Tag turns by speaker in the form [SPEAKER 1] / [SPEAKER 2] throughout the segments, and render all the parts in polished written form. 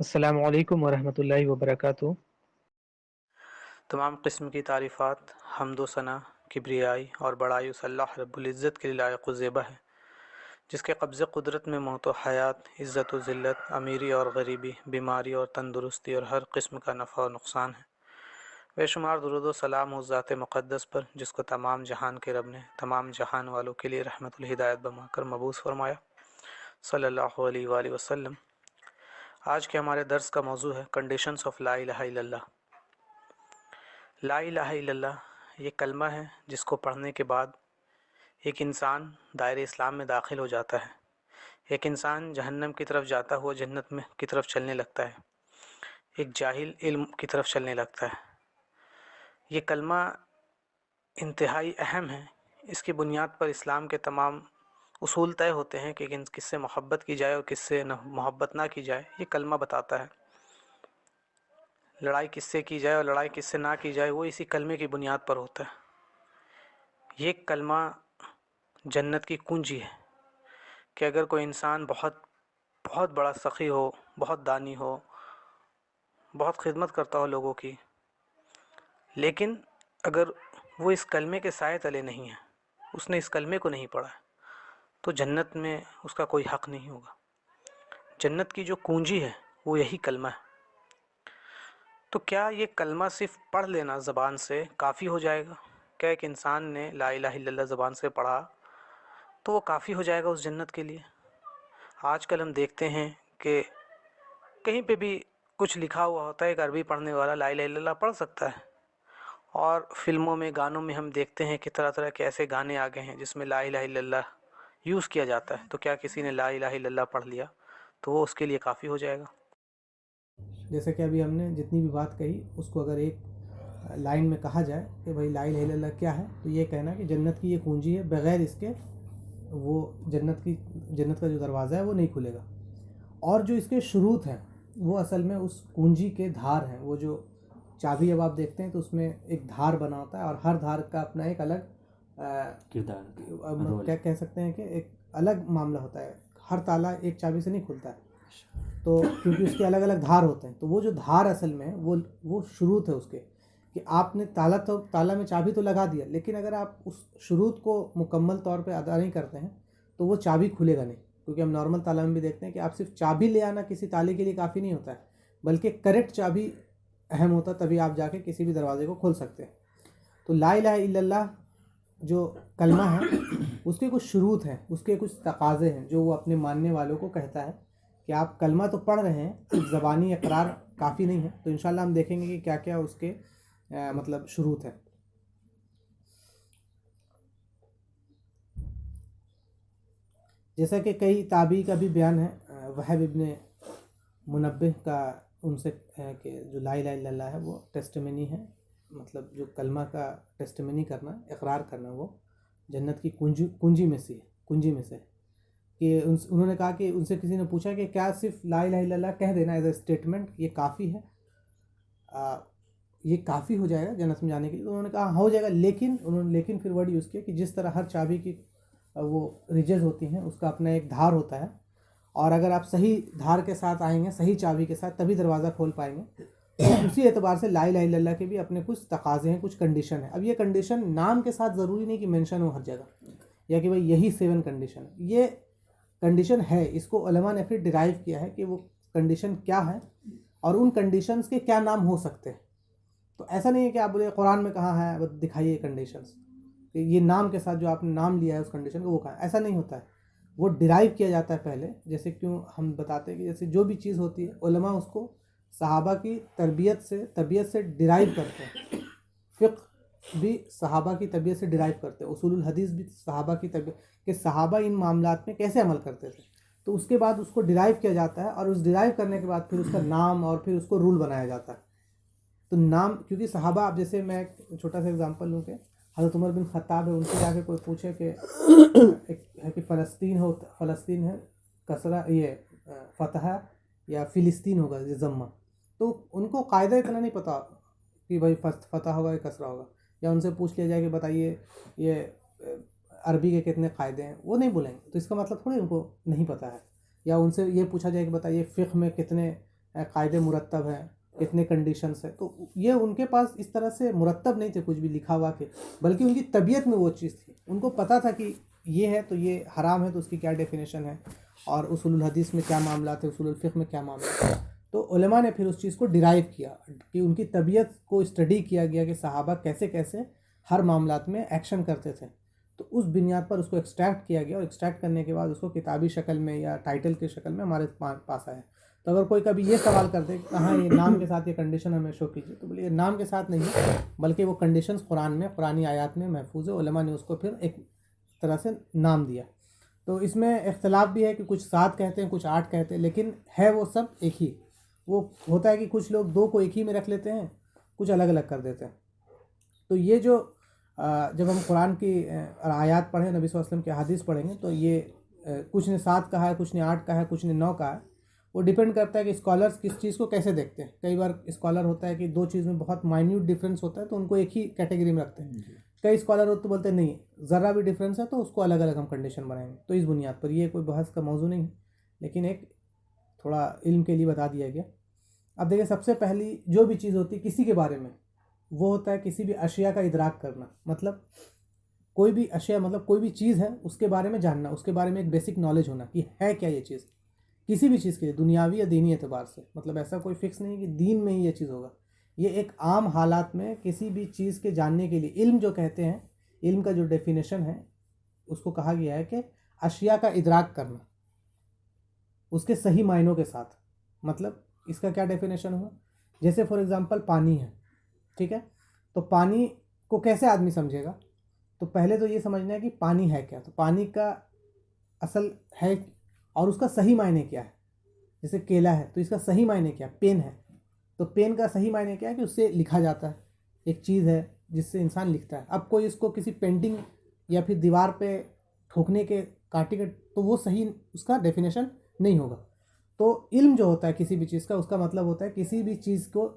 [SPEAKER 1] السلام علیکم ورحمۃ اللہ وبرکاتہ۔
[SPEAKER 2] تمام قسم کی تعریفات، حمد و ثنا، کبریائی اور بڑائی اس اللہ رب العزت کے لیے لائق و زیبا ہے، جس کے قبض قدرت میں موت و حیات، عزت و ذلت، امیری اور غریبی، بیماری اور تندرستی اور ہر قسم کا نفع و نقصان ہے۔ بے شمار درود و سلام اس ذات مقدس پر جس کو تمام جہان کے رب نے تمام جہان والوں کے لیے رحمت الہدایت بما کر مبعوث فرمایا، صلی اللہ علیہ وآلہ وسلم۔ آج کے ہمارے درس کا موضوع ہے کنڈیشنز آف لا الہ الا اللہ۔ لا الہ الا اللہ یہ کلمہ ہے جس کو پڑھنے کے بعد ایک انسان دائرہ اسلام میں داخل ہو جاتا ہے، ایک انسان جہنم کی طرف جاتا ہوا جنت میں کی طرف چلنے لگتا ہے، ایک جاہل علم کی طرف چلنے لگتا ہے۔ یہ کلمہ انتہائی اہم ہے، اس کی بنیاد پر اسلام کے تمام اصول طے ہوتے ہیں کہ کس سے محبت کی جائے اور کس سے محبت نہ کی جائے۔ یہ کلمہ بتاتا ہے لڑائی کس سے کی جائے اور لڑائی کس سے نہ کی جائے، وہ اسی کلمے کی بنیاد پر ہوتا ہے۔ یہ کلمہ جنت کی کنجی ہے کہ اگر کوئی انسان بہت بڑا سخی ہو، بہت دانی ہو، بہت خدمت کرتا ہو لوگوں کی، لیکن اگر وہ اس کلمے کے سائے تلے نہیں ہے، اس نے اس کلمے کو نہیں پڑھا ہے، تو جنت میں اس کا کوئی حق نہیں ہوگا۔ جنت کی جو کنجی ہے وہ یہی کلمہ ہے۔ تو کیا یہ کلمہ صرف پڑھ لینا زبان سے کافی ہو جائے گا؟ کیا ایک انسان نے لا الہ الا اللہ زبان سے پڑھا تو وہ کافی ہو جائے گا اس جنت کے لیے؟ آج کل ہم دیکھتے ہیں کہ کہیں پہ بھی کچھ لکھا ہوا ہوتا ہے، ایک عربی پڑھنے والا لا الہ الا اللہ پڑھ سکتا ہے، اور فلموں میں، گانوں میں ہم دیکھتے ہیں کہ طرح طرح کے ایسے گانے آ گئے ہیں جس میں لا الہ الا اللہ یوز کیا جاتا ہے۔ تو کیا کسی نے لا الہ الا اللہ پڑھ لیا تو وہ اس کے لیے کافی ہو جائے گا؟
[SPEAKER 3] جیسا کہ ابھی ہم نے جتنی بھی بات کہی اس کو اگر ایک لائن میں کہا جائے کہ بھائی لا الہ الا اللہ کیا ہے، تو یہ کہنا کہ جنت کی یہ کنجی ہے، بغیر اس کے وہ جنت کا جو دروازہ ہے وہ نہیں کھلے گا۔ اور جو اس کے شروط ہیں وہ اصل میں اس کنجی کے دھار ہیں۔ وہ جو چابی اب آپ دیکھتے ہیں تو اس میں ایک دھار بنا ہوتا ہے، اور ہر دھار کا اپنا ایک الگ کردار، کیا کہہ سکتے ہیں کہ ایک الگ معاملہ ہوتا ہے۔ ہر تالا ایک چابی سے نہیں کھلتا ہے، تو کیونکہ اس کے الگ الگ دھار ہوتے ہیں۔ تو وہ جو دھار اصل میں وہ شروط ہے اس کے، کہ آپ نے تالا میں چابی تو لگا دیا، لیکن اگر آپ اس شروط کو مکمل طور پہ ادا نہیں کرتے ہیں تو وہ چابی کھلے گا نہیں۔ کیونکہ ہم نارمل تالا میں بھی دیکھتے ہیں کہ آپ صرف چابی لے آنا کسی تالے کے لیے کافی نہیں ہوتا ہے، بلکہ کریکٹ چابی اہم ہوتا ہے، تبھی آپ جا کے کسی بھی دروازے کو کھول سکتے ہیں۔ تو لا الہ الا اللہ جو کلمہ ہے اس کے کچھ شروط ہیں، اس کے کچھ تقاضے ہیں جو وہ اپنے ماننے والوں کو کہتا ہے کہ آپ کلمہ تو پڑھ رہے ہیں، صرف زبانی اقرار کافی نہیں ہے۔ تو انشاءاللہ ہم دیکھیں گے کہ کیا کیا اس کے مطلب شروط ہیں۔ جیسا کہ کئی تابعی کا بھی بیان ہے، وہب ابن منبہ کا ان سے ہے کہ جو لا الہ الا اللہ ہے وہ ٹیسٹمنی ہے، مطلب جو کلمہ کا ٹیسٹمنی کرنا، اقرار کرنا، وہ جنت کی کنجی میں سے ہے۔ کہ انہوں نے کہا کہ ان سے کسی نے پوچھا کہ کیا صرف لا الہ الا اللہ کہہ دینا ایز اے اسٹیٹمنٹ یہ کافی ہے، یہ کافی ہو جائے گا جنت میں جانے کے لیے؟ تو انہوں نے کہا ہاں ہو جائے گا، لیکن انہوں نے پھر ورڈ یوز کیا کہ جس طرح ہر چابی کی وہ ریجز ہوتی ہیں، اس کا اپنا ایک دھار ہوتا ہے، اور اگر آپ صحیح دھار کے ساتھ آئیں گے، صحیح چابی کے ساتھ، تبھی دروازہ کھول پائیں گے۔ اسی اعتبار سے لا الہ الا اللہ کے بھی اپنے کچھ تقاضے ہیں، کچھ کنڈیشن ہیں۔ اب یہ کنڈیشن نام کے ساتھ ضروری نہیں کہ مینشن ہو ہر جگہ، یا کہ بھائی یہی 7 کنڈیشن ہے۔ یہ کنڈیشن ہے، اس کو علماء نے پھر ڈرائیو کیا ہے کہ وہ کنڈیشن کیا ہے اور ان کنڈیشنز کے کیا نام ہو سکتے ہیں۔ تو ایسا نہیں ہے کہ آپ بولے قرآن میں کہاں ہے وہ دکھائیے کنڈیشنز، کہ یہ نام کے ساتھ جو آپ نے نام لیا ہے اس کنڈیشن کو وہ کہاں ہے، ایسا نہیں ہوتا ہے۔ وہ ڈرائیو کیا جاتا ہے پہلے، جیسے کیوں ہم بتاتے ہیں کہ جیسے جو بھی چیز ہوتی ہے علماء اس کو صحابہ کی طبیعت سے ڈرائیو کرتے ہیں۔ فقہ بھی صحابہ کی طبیعت سے ڈرائیو کرتے ہیں، اصول الحدیث بھی صحابہ کی طبیعت، کہ صحابہ ان معاملات میں کیسے عمل کرتے تھے، تو اس کے بعد اس کو ڈرائیو کیا جاتا ہے، اور اس ڈرائیو کرنے کے بعد پھر اس کا نام اور پھر اس کو رول بنایا جاتا ہے۔ تو نام، کیونکہ صحابہ، اب جیسے میں ایک چھوٹا سا اگزامپل لوں کہ حضرت عمر بن خطاب ہے، ان سے جا کے کوئی پوچھے کہ ایک ہے کہ فلسطین ہے کسرہ، یہ فتح، یا فلسطین ہوگا یہ ضمہ، تو ان کو قاعدہ اتنا نہیں پتا کہ بھائی فتح ہوگا یا کسرہ ہوگا، یا ان سے پوچھ لیا جائے کہ بتائیے یہ عربی کے کتنے قاعدے ہیں، وہ نہیں بولیں گے، تو اس کا مطلب تھوڑی ان کو نہیں پتہ ہے۔ یا ان سے یہ پوچھا جائے کہ بتائیے فقہ میں کتنے قاعدے مرتب ہیں, کتنے کنڈیشنس ہیں. تو یہ ان کے پاس اس طرح سے مرتب نہیں تھے کچھ بھی لکھا ہوا کہ, بلکہ ان کی طبیعت میں وہ چیز تھی. ان کو پتہ تھا کہ یہ ہے تو یہ حرام ہے تو اس کی کیا ڈیفینیشن ہے, اور اصول الحدیث میں کیا معاملات ہے, اصول الفقہ میں کیا معاملات ہے. تو علماء نے پھر اس چیز کو ڈرائیو کیا کہ ان کی طبیعت کو اسٹڈی کیا گیا کہ صحابہ کیسے کیسے ہر معاملات میں ایکشن کرتے تھے. تو اس بنیاد پر اس کو ایکسٹریکٹ کیا گیا, اور ایکسٹریکٹ کرنے کے بعد اس کو کتابی شکل میں یا ٹائٹل کی شکل میں ہمارے پاس آیا. تو اگر کوئی کبھی یہ سوال کرتے کہ کہاں یہ نام کے ساتھ یہ کنڈیشن ہمیں شو کیجیے, تو بولے یہ نام کے ساتھ نہیں ہے, بلکہ وہ کنڈیشنز قرآن میں, قرآنی آیات میں محفوظ ہے. علماء نے اس کو پھر ایک طرح سے نام دیا. تو اس میں اختلاف بھی ہے کہ کچھ 7 کہتے ہیں, کچھ 8 کہتے ہیں, لیکن ہے وہ سب ایک ہی. وہ ہوتا ہے کہ کچھ لوگ 2 کو ایک ہی میں رکھ لیتے ہیں, کچھ الگ الگ کر دیتے ہیں. تو یہ جو جب ہم قرآن کی آیات پڑھیں, نبی صلی اللہ علیہ وسلم کے حدیث پڑھیں گے, تو یہ کچھ نے 7 کہا ہے, کچھ نے 8 کہا ہے, کچھ نے 9 کہا ہے. وہ ڈیپینڈ کرتا ہے کہ اسکالرس کس چیز کو کیسے دیکھتے ہیں. کئی بار اسکالر ہوتا ہے کہ 2 چیز میں بہت مائنیوٹ ڈفرینس ہوتا ہے تو ان کو ایک ہی کیٹیگری میں رکھتے ہیں. کئی اسکالر ہوتے تو بولتے ہیں نہیں ذرا بھی ڈفرینس ہے تو اس کو الگ الگ ہم کنڈیشن بنائیں گے. تو اس بنیاد پر یہ کوئی بحث کا موضوع نہیں ہے, لیکن ایک تھوڑا علم کے لیے بتا دیا گیا. اب دیکھیں, سب سے پہلی جو بھی چیز ہوتی ہے کسی کے بارے میں, وہ ہوتا ہے کسی بھی اشیاء کا ادراک کرنا. مطلب کوئی بھی اشیاء, مطلب کوئی بھی چیز ہے اس کے بارے میں جاننا, اس کے بارے میں ایک بیسک نالج ہونا کہ ہے کیا یہ چیز, کسی بھی چیز کے لیے, دنیاوی یا دینی اعتبار سے. مطلب ایسا کوئی فکس نہیں کہ دین میں ہی یہ چیز ہوگا. یہ ایک عام حالات میں کسی بھی چیز کے جاننے کے لیے علم جو کہتے ہیں, علم کا جو ڈیفینیشن ہے اس کو کہا گیا ہے کہ اشیاء کا ادراک کرنا اس کے صحیح معنوں کے ساتھ. مطلب اس کا کیا ڈیفینیشن ہوا, جیسے فار ایگزامپل پانی ہے, ٹھیک ہے, تو پانی کو کیسے آدمی سمجھے گا؟ تو پہلے تو یہ سمجھنا ہے کہ پانی ہے کیا, تو پانی کا اصل ہے اور اس کا صحیح معنی کیا ہے. جیسے کیلا ہے تو اس کا صحیح معنی کیا ہے, پین ہے, تو پین کا صحیح معنی کیا ہے کہ اس سے لکھا جاتا ہے, ایک چیز ہے جس سے انسان لکھتا ہے. اب کوئی اس کو کسی پینٹنگ یا پھر دیوار پہ ٹھوکنے کے, کاٹے کے, تو وہ صحیح اس کا ڈیفینیشن نہیں ہوگا. تو علم جو ہوتا ہے کسی بھی چیز کا, اس کا مطلب ہوتا ہے کسی بھی چیز کو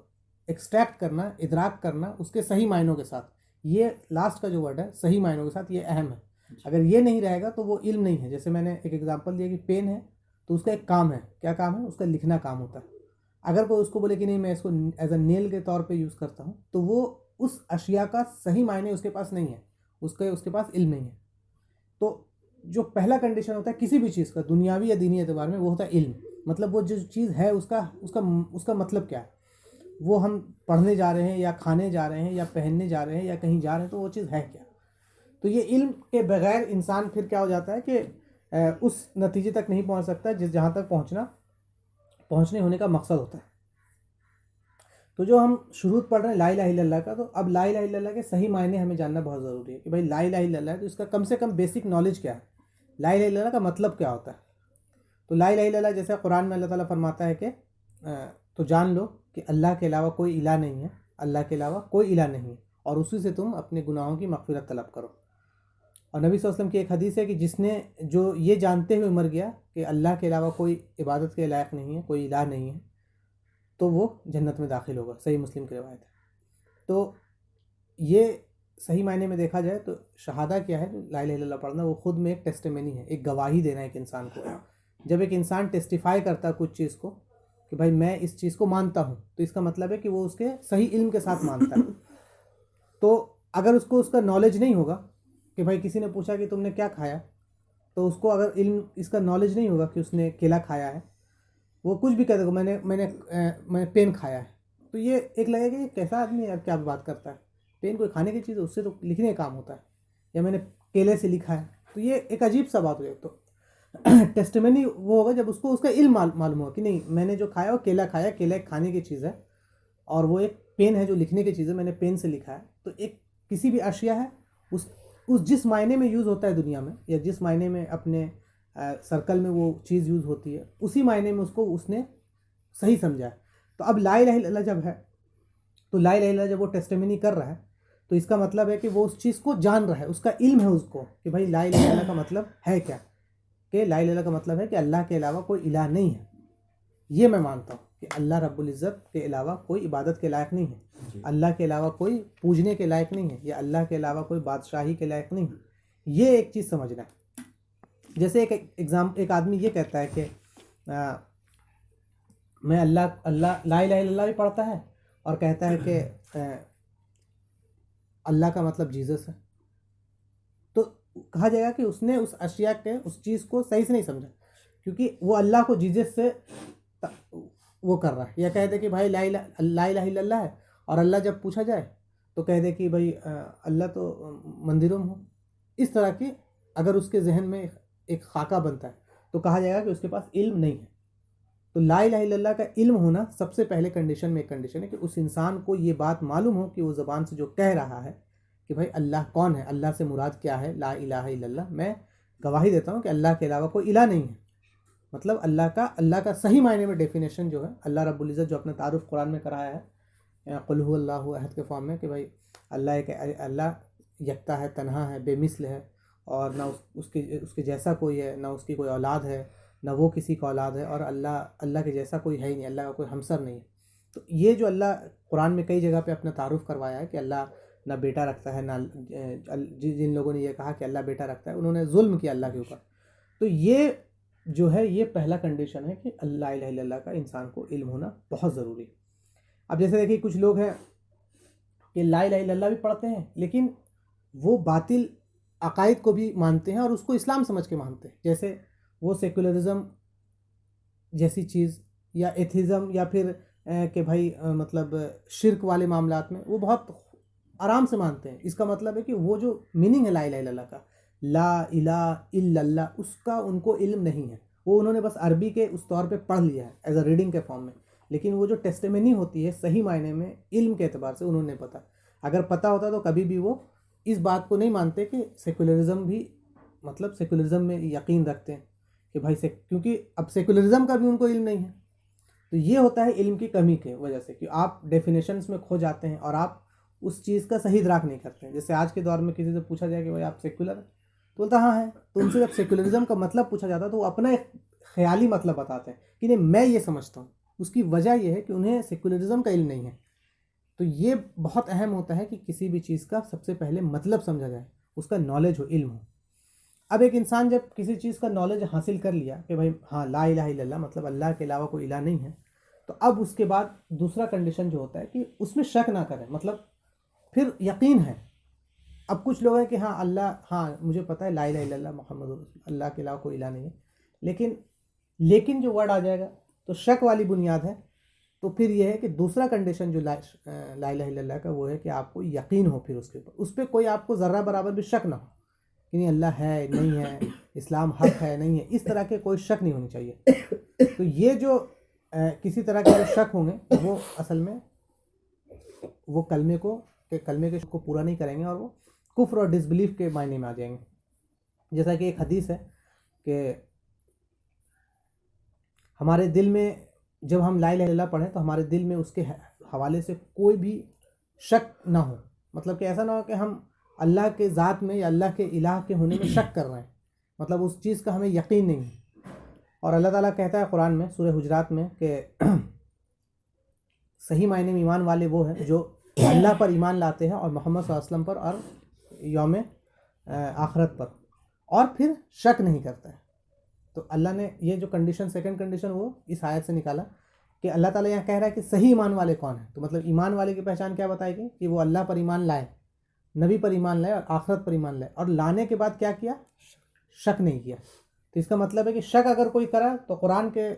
[SPEAKER 3] ایکسٹریکٹ کرنا, ادراک کرنا اس کے صحیح معنوں کے ساتھ. یہ لاسٹ کا جو ورڈ ہے صحیح معنوں کے ساتھ, یہ اہم ہے. اگر یہ نہیں رہے گا تو وہ علم نہیں ہے. جیسے میں نے ایک ایگزامپل دیا کہ پین ہے تو اس کا ایک کام ہے, کیا کام ہے, اس کا لکھنا کام ہوتا ہے. اگر کوئی اس کو بولے کہ نہیں میں اس کو ایز اے نیل کے طور پہ یوز کرتا ہوں, تو وہ اس اشیاء کا صحیح معنی اس کے پاس نہیں ہے, اس کے پاس علم نہیں ہے. تو جو پہلا کنڈیشن ہوتا ہے کسی بھی چیز کا, دنیاوی یا دینی اعتبار میں, وہ ہوتا ہے علم. مطلب وہ جو چیز ہے اس کا مطلب کیا ہے, وہ ہم پڑھنے جا رہے ہیں یا کھانے جا رہے ہیں یا پہننے جا رہے ہیں یا کہیں جا رہے ہیں, تو وہ چیز ہے کیا. تو یہ علم کے بغیر انسان پھر کیا ہو جاتا ہے کہ اس نتیجے تک نہیں پہنچ سکتا جہاں تک پہنچنے ہونے کا مقصد ہوتا ہے. تو جو ہم شروط پڑھ رہے ہیں لا الہ الا اللہ کا, تو اب لا الہ الا اللہ کے صحیح معنی ہمیں جاننا بہت ضروری ہے کہ بھائی لا الہ الا اللہ ہے تو اس کا کم سے کم بیسک نالج کیا ہے, لا الہ الا اللہ کا مطلب کیا ہوتا ہے. تو لا الہ الا اللہ جیسے قرآن میں اللہ تعالیٰ فرماتا ہے کہ تو جان لو کہ اللہ کے علاوہ کوئی الہ نہیں ہے, اللہ کے علاوہ کوئی الہ نہیں ہے, اور اسی سے تم اپنے گناہوں کی مغفرت طلب کرو. اور نبی صلی اللہ علیہ وسلم کی ایک حدیث ہے کہ جس نے جو یہ جانتے ہوئے مر گیا کہ اللہ کے علاوہ کوئی عبادت کے لائق نہیں ہے, کوئی الہ نہیں ہے, تو وہ جنت میں داخل ہوگا. صحیح مسلم کی روایت ہے. تو یہ صحیح معنی میں دیکھا جائے تو شہادہ کیا ہے, لا الہ الا اللہ پڑھنا, وہ خود میں ایک ٹیسٹیمنی ہے, ایک گواہی دینا ہے ایک انسان کو. جب ایک انسان ٹیسٹیفائی کرتا ہے کچھ چیز کو کہ بھائی میں اس چیز کو مانتا ہوں, تو اس کا مطلب ہے کہ وہ اس کے صحیح علم کے ساتھ مانتا ہے. تو اگر اس کو اس کا نالج نہیں ہوگا کہ بھائی کسی نے پوچھا کہ تم نے کیا کھایا, تو اس کو اگر علم اس کا نالج نہیں ہوگا کہ اس نے کیلا کھایا ہے, وہ کچھ بھی کہہ دے گا میں نے پین کھایا ہے, تو یہ ایک لگے گا کہ کیسا آدمی ہے, کیا بات کرتا ہے, پین کوئی کھانے کی چیز ہے, اس سے تو لکھنے کا کام ہوتا ہے, یا میں نے کیلے سے لکھا ہے. تو یہ ایک عجیب سا بات ہو جائے. تو ٹیسٹیمنی وہ ہوگا جب اس کو اس کا علم معلوم ہوگا کہ نہیں میں نے جو کھایا وہ کیلا کھایا, کیلا ایک کھانے کی چیز ہے, اور وہ ایک پین ہے جو لکھنے کی چیز ہے, میں نے پین سے لکھا ہے. تو ایک کسی بھی اشیاء ہے اس جس معنی میں یوز ہوتا ہے دنیا میں, یا جس معنی میں اپنے سرکل میں وہ چیز یوز ہوتی ہے, اسی معنی میں اس نے صحیح سمجھا ہے. تو اب لا الہ الا اللہ جب ہے, تو لا الہ الا اللہ جب وہ ٹیسٹیمنی کر رہا ہے, تو اس کا مطلب ہے کہ وہ اس چیز کو جان رہا ہے, اس کا علم ہے اس کو کہ بھائی لا الہ الا اللہ کا مطلب ہے کیا, کہ لا الہ الا اللہ کا مطلب ہے کہ اللہ کے علاوہ کوئی الہ نہیں ہے. یہ میں مانتا ہوں کہ اللہ رب العزت کے علاوہ کوئی عبادت کے لائق نہیں ہے, اللہ کے علاوہ کوئی پوجنے کے لائق نہیں ہے, یا اللہ کے علاوہ کوئی بادشاہی کے لائق نہیں ہے. یہ ایک چیز سمجھنا ہے. جیسے ایک آدمی یہ کہتا ہے کہ میں اللہ لا الہ الا اللہ بھی پڑھتا ہے اور کہتا ہے کہ اللہ کا مطلب جیزس ہے، تو کہا جائے گا کہ اس نے اس اشیاء کے اس چیز کو صحیح سے نہیں سمجھا، کیونکہ وہ اللہ کو جیزس سے وہ کر رہا ہے، یا کہہ دے کہ بھائی لا الہ الا اللہ ہے، اور اللہ جب پوچھا جائے تو کہہ دے کہ بھائی اللہ تو مندروں میں ہو. اس طرح کی اگر اس کے ذہن میں ایک خاکہ بنتا ہے تو کہا جائے گا کہ اس کے پاس علم نہیں ہے. تو لا الہ الا اللہ کا علم ہونا سب سے پہلے کنڈیشن میں ایک کنڈیشن ہے کہ اس انسان کو یہ بات معلوم ہو کہ وہ زبان سے جو کہہ رہا ہے کہ بھائی اللہ کون ہے، اللہ سے مراد کیا ہے، لا الہ الا اللہ، میں گواہی دیتا ہوں کہ اللہ کے علاوہ کوئی الہ نہیں ہے. مطلب اللہ کا صحیح معنی میں ڈیفینیشن جو ہے اللہ رب العزت جو اپنا تعارف قرآن میں کرایا ہے قل هو اللہ احد کے فارم میں کہ بھائی اللہ یکتا ہے، تنہا ہے، بے مثل ہے، اور نہ اس کے جیسا کوئی ہے، نہ اس کی کوئی اولاد ہے، نہ وہ کسی کا اولاد ہے، اور اللہ کے جیسا کوئی ہے ہی نہیں، اللہ کا کوئی ہمسر نہیں ہے. تو یہ جو اللہ قرآن میں کئی جگہ پہ اپنا تعارف کروایا ہے کہ اللہ نہ بیٹا رکھتا ہے، نہ جن لوگوں نے یہ کہا کہ اللہ بیٹا رکھتا ہے انہوں نے ظلم کیا اللہ کے اوپر. تو یہ جو ہے یہ پہلا کنڈیشن ہے کہ لا الہ الا اللہ کا انسان کو علم ہونا بہت ضروری ہے. اب جیسے دیکھیے کچھ لوگ ہیں کہ لا الہ الا اللہ بھی پڑھتے ہیں لیکن وہ باطل عقائد کو بھی مانتے ہیں اور اس کو اسلام سمجھ کے مانتے ہیں، جیسے وہ سیکولرزم جیسی چیز یا ایتھیزم یا پھر کہ بھائی مطلب شرک والے معاملات میں وہ بہت آرام سے مانتے ہیں. اس کا مطلب ہے کہ وہ جو میننگ ہے لا الہ الا اللہ کا، لا الہ الا اللہ، اس کا ان کو علم نہیں ہے. وہ انہوں نے بس عربی کے اس طور پہ پڑھ لیا ہے ایز اے ریڈنگ کے فارم میں، لیکن وہ جو ٹیسٹیمنی ہوتی ہے صحیح معنی میں علم کے اعتبار سے انہوں نے پتہ. اگر پتہ ہوتا تو کبھی بھی وہ اس بات کو نہیں مانتے کہ سیکولرزم بھی مطلب سیکولرزم میں یقین رکھتے ہیں کہ بھائی کیونکہ اب سیکولرزم کا بھی ان کو علم نہیں ہے. تو یہ ہوتا ہے علم کی کمی کی وجہ سے کہ آپ ڈیفینیشنز میں کھو جاتے ہیں اور آپ اس چیز کا صحیح ادراک نہیں کرتے ہیں. جیسے آج کے دور میں کسی سے پوچھا جائے کہ بھائی آپ سیکولر ہیں تو بولتا ہاں ہے، تو ان سے جب سیکولرزم کا مطلب پوچھا جاتا ہے تو وہ اپنا ایک خیالی مطلب بتاتے ہیں کہ نہیں میں یہ سمجھتا ہوں. اس کی وجہ یہ ہے کہ انہیں سیکولرزم کا علم نہیں ہے. تو یہ بہت اہم ہوتا ہے کہ کسی بھی چیز کا سب سے پہلے مطلب سمجھا جائے، اس کا نالج ہو، علم ہو. اب ایک انسان جب کسی چیز کا نالج حاصل کر لیا کہ بھائی ہاں لا الہ الا اللہ مطلب اللہ کے علاوہ کوئی الہ نہیں ہے، تو اب اس کے بعد دوسرا کنڈیشن جو ہوتا ہے کہ اس میں شک نہ کریں، مطلب پھر یقین ہے. اب کچھ لوگ ہیں کہ ہاں اللہ، ہاں مجھے پتہ ہے لا الہ الا اللہ محمد اللہ کے علاوہ کوئی الہ نہیں ہے، لیکن جو ورڈ آ جائے گا تو شک والی بنیاد ہے. تو پھر یہ ہے کہ دوسرا کنڈیشن جو لا الہ الا اللہ کا وہ ہے کہ آپ کو یقین ہو، پھر اس کے اوپر اس پہ کوئی آپ کو ذرہ برابر بھی شک نہ ہو کہ نہیں اللہ ہے نہیں ہے، اسلام حق ہے نہیں ہے، اس طرح کے کوئی شک نہیں ہونی چاہیے. تو یہ جو کسی طرح کے جو شک ہوں گے وہ اصل میں وہ کلمے کو پورا نہیں کریں گے اور وہ کفر اور ڈس بلیف کے معنی میں آ جائیں گے. جیسا کہ ایک حدیث ہے کہ ہمارے دل میں جب ہم لا الہ الا اللہ پڑھیں تو ہمارے دل میں اس کے حوالے سے کوئی بھی شک نہ ہو. مطلب کہ ایسا نہ ہو کہ ہم اللہ کے ذات میں یا اللہ کے الہ کے ہونے میں شک کر رہے ہیں، مطلب اس چیز کا ہمیں یقین نہیں ہے. اور اللہ تعالیٰ کہتا ہے قرآن میں سورہ حجرات میں کہ صحیح معنی میں ایمان والے وہ ہیں جو اللہ پر ایمان لاتے ہیں اور محمد صلی اللہ علیہ وسلم پر اور یوم آخرت پر، اور پھر شک نہیں کرتا ہے. تو اللہ نے یہ جو کنڈیشن سیکنڈ کنڈیشن وہ اس آیت سے نکالا کہ اللہ تعالیٰ یہاں کہہ رہا ہے کہ صحیح ایمان والے کون ہیں. تو مطلب ایمان والے کی پہچان کیا بتائے گی کہ وہ اللہ پر ایمان لائے، نبی پر ایمان لائے اور آخرت پر ایمان لائے، اور لانے کے بعد کیا کیا؟ شک نہیں کیا. تو اس کا مطلب ہے کہ شک اگر کوئی کرا تو قرآن کے